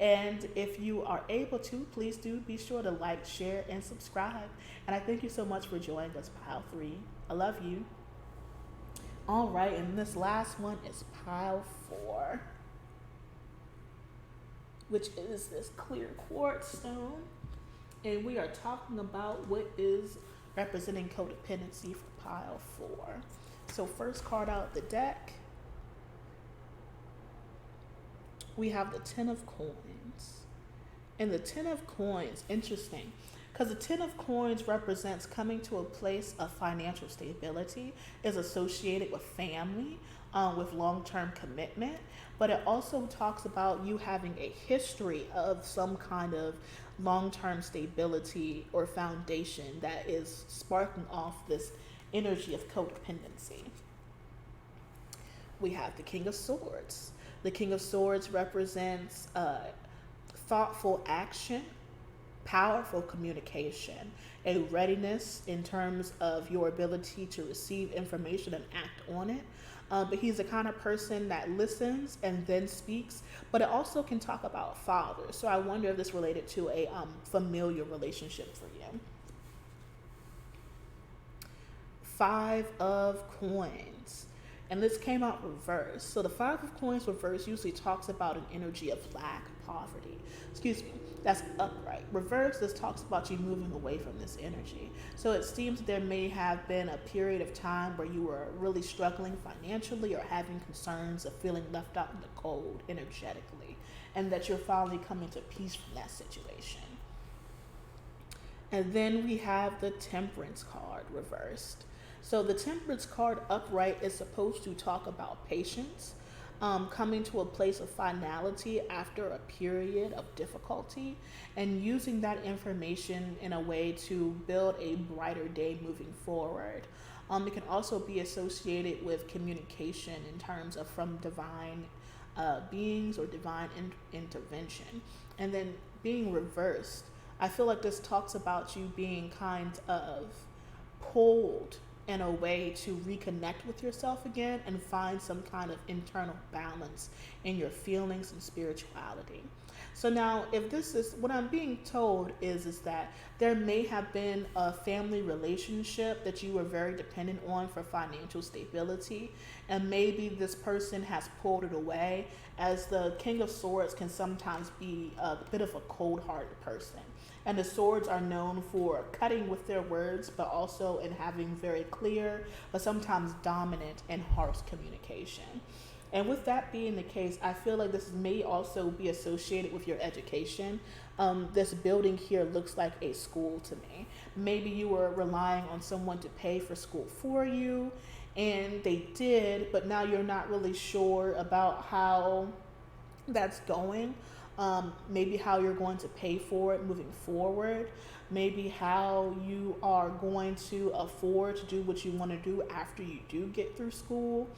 And if you are able to, please do be sure to like, share, and subscribe. And I thank you so much for joining us, Pile 3. I love you. All right, and this last one is Pile 4, which is this clear quartz stone. And we are talking about what is representing codependency for Pile 4. So first card out of the deck, we have the Ten of Coins. And the Ten of Coins, interesting, because the Ten of Coins represents coming to a place of financial stability, is associated with family, with long-term commitment, but it also talks about you having a history of some kind of long-term stability or foundation that is sparking off this energy of codependency. We have the King of Swords. The King of Swords represents thoughtful action, powerful communication, a readiness in terms of your ability to receive information and act on it. But he's the kind of person that listens and then speaks, but it also can talk about fathers. So I wonder if this related to a familiar relationship for you. Five of Coins. And this came out reversed. So the Five of Coins reverse usually talks about an energy of lack, poverty. Excuse me, that's upright. Reverse, this talks about you moving away from this energy. So it seems there may have been a period of time where you were really struggling financially or having concerns of feeling left out in the cold energetically, and that you're finally coming to peace from that situation. And then we have the Temperance card reversed. So the Temperance card upright is supposed to talk about patience, coming to a place of finality after a period of difficulty, and using that information in a way to build a brighter day moving forward. It can also be associated with communication in terms of from divine beings or divine intervention. And then being reversed, I feel like this talks about you being kind of pulled in a way to reconnect with yourself again and find some kind of internal balance in your feelings and spirituality. So now, if this is what I'm being told is that there may have been a family relationship that you were very dependent on for financial stability, and maybe this person has pulled it away, as the King of Swords can sometimes be a bit of a cold-hearted person. And the swords are known for cutting with their words, but also in having very clear, but sometimes dominant and harsh communication. And with that being the case, I feel like this may also be associated with your education. This building here looks like a school to me. Maybe you were relying on someone to pay for school for you, and they did, but now you're not really sure about how that's going. Maybe how you're going to pay for it moving forward, maybe how you are going to afford to do what you want to do after you do get through school.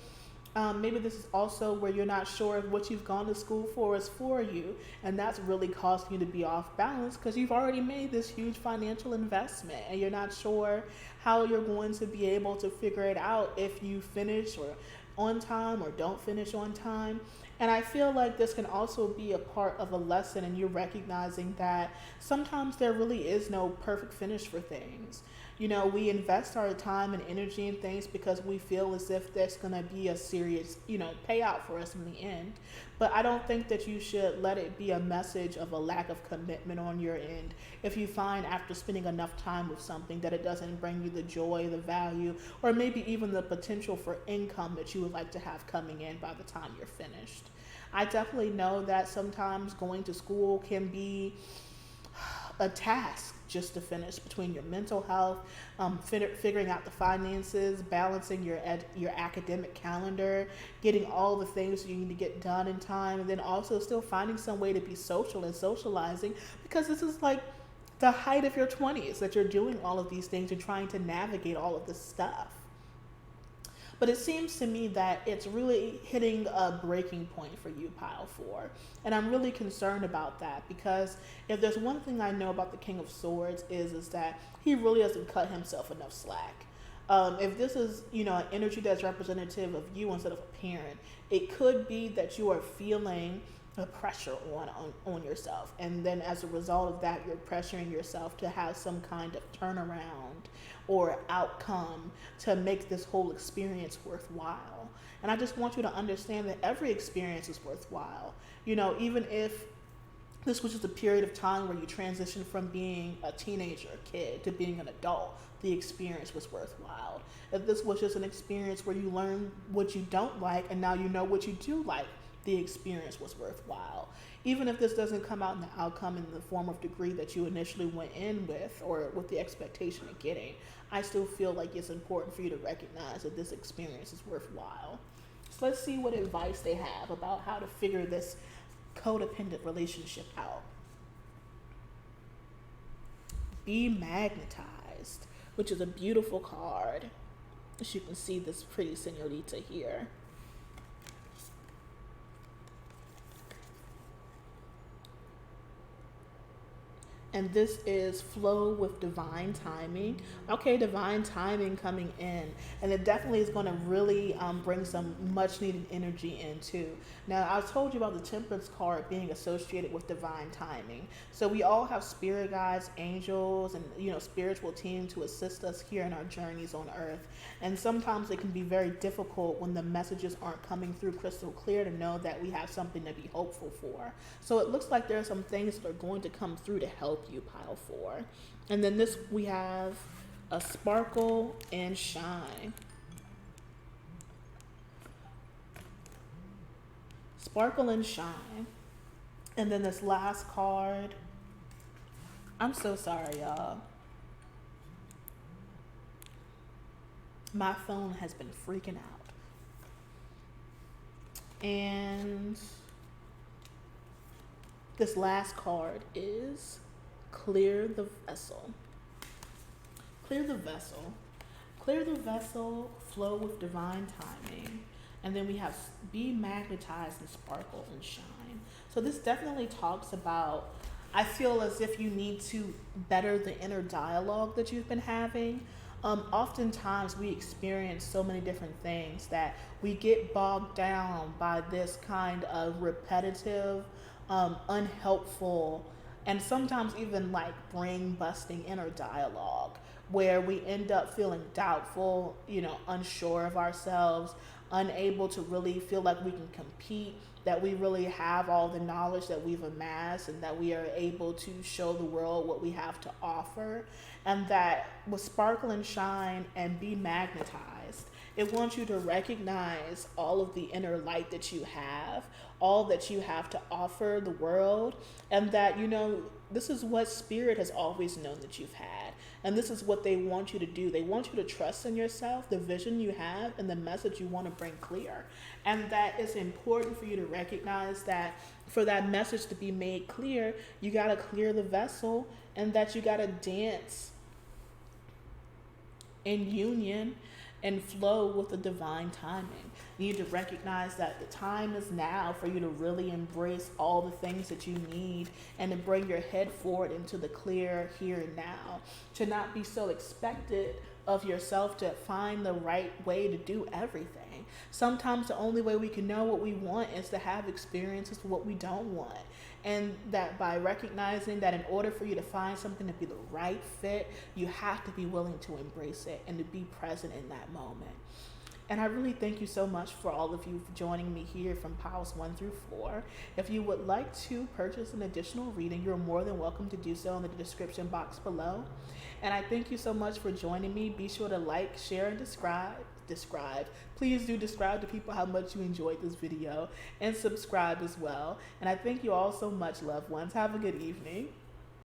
Maybe this is also where you're not sure if what you've gone to school for is for you, and that's really causing you to be off balance because you've already made this huge financial investment and you're not sure how you're going to be able to figure it out if you finish or on time or don't finish on time. And I feel like this can also be a part of a lesson, and you're recognizing that sometimes there really is no perfect finish for things. You know, we invest our time and energy in things because we feel as if there's going to be a serious, payout for us in the end. But I don't think that you should let it be a message of a lack of commitment on your end if you find after spending enough time with something that it doesn't bring you the joy, the value, or maybe even the potential for income that you would like to have coming in by the time you're finished. I definitely know that sometimes going to school can be a task just to finish, between your mental health, figuring out the finances, balancing your academic calendar, getting all the things you need to get done in time, and then also still finding some way to be social and socializing, because this is like the height of your 20s that you're doing all of these things and trying to navigate all of this stuff. But it seems to me that it's really hitting a breaking point for you, Pile 4. And I'm really concerned about that, because if there's one thing I know about the King of Swords is that he really doesn't cut himself enough slack. If this is, an energy that's representative of you instead of a parent, it could be that you are feeling a pressure on yourself. And then as a result of that, you're pressuring yourself to have some kind of turnaround or outcome to make this whole experience worthwhile. And I just want you to understand that every experience is worthwhile. Even if this was just a period of time where you transitioned from being a teenager, a kid, to being an adult, the experience was worthwhile. If this was just an experience where you learn what you don't like and now you know what you do like, the experience was worthwhile. Even if this doesn't come out in the outcome in the form of degree that you initially went in with or with the expectation of getting, I still feel like it's important for you to recognize that this experience is worthwhile. So let's see what advice they have about how to figure this codependent relationship out. Be magnetized, which is a beautiful card. As you can see this pretty señorita here. And this is flow with divine timing. Okay, divine timing coming in. And it definitely is going to really bring some much needed energy in too. Now, I told you about the temperance card being associated with divine timing. So we all have spirit guides, angels, and spiritual team to assist us here in our journeys on earth. And sometimes it can be very difficult when the messages aren't coming through crystal clear to know that we have something to be hopeful for. So it looks like there are some things that are going to come through to help you, pile 4. And then this, we have a sparkle and shine. Sparkle and shine. And then this last card, I'm so sorry, y'all. My phone has been freaking out. And this last card is clear the vessel. Clear the vessel. Clear the vessel, flow with divine timing. And then we have be magnetized and sparkle and shine. So this definitely talks about, I feel as if you need to better the inner dialogue that you've been having. Oftentimes we experience so many different things that we get bogged down by this kind of repetitive, unhelpful, and sometimes even like brain busting inner dialogue where we end up feeling doubtful, unsure of ourselves, unable to really feel like we can compete, that we really have all the knowledge that we've amassed and that we are able to show the world what we have to offer. And that with sparkle and shine and be magnetized, it wants you to recognize all of the inner light that you have, all that you have to offer the world, and that, this is what spirit has always known that you've had. And this is what they want you to do. They want you to trust in yourself, the vision you have, and the message you want to bring clear. And that it's important for you to recognize that for that message to be made clear, you got to clear the vessel, and that you got to dance in union and flow with the divine timing. You need to recognize that the time is now for you to really embrace all the things that you need and to bring your head forward into the clear here and now. To not be so expected of yourself to find the right way to do everything. Sometimes the only way we can know what we want is to have experiences with what we don't want. And that by recognizing that in order for you to find something to be the right fit, you have to be willing to embrace it and to be present in that moment. And I really thank you so much for all of you for joining me here from piles 1 through 4. If you would like to purchase an additional reading, you're more than welcome to do so in the description box below. And I thank you so much for joining me. Be sure to like, share, and describe. Please do describe to people how much you enjoyed this video, and subscribe as well. And I thank you all so much, loved ones. Have a good evening.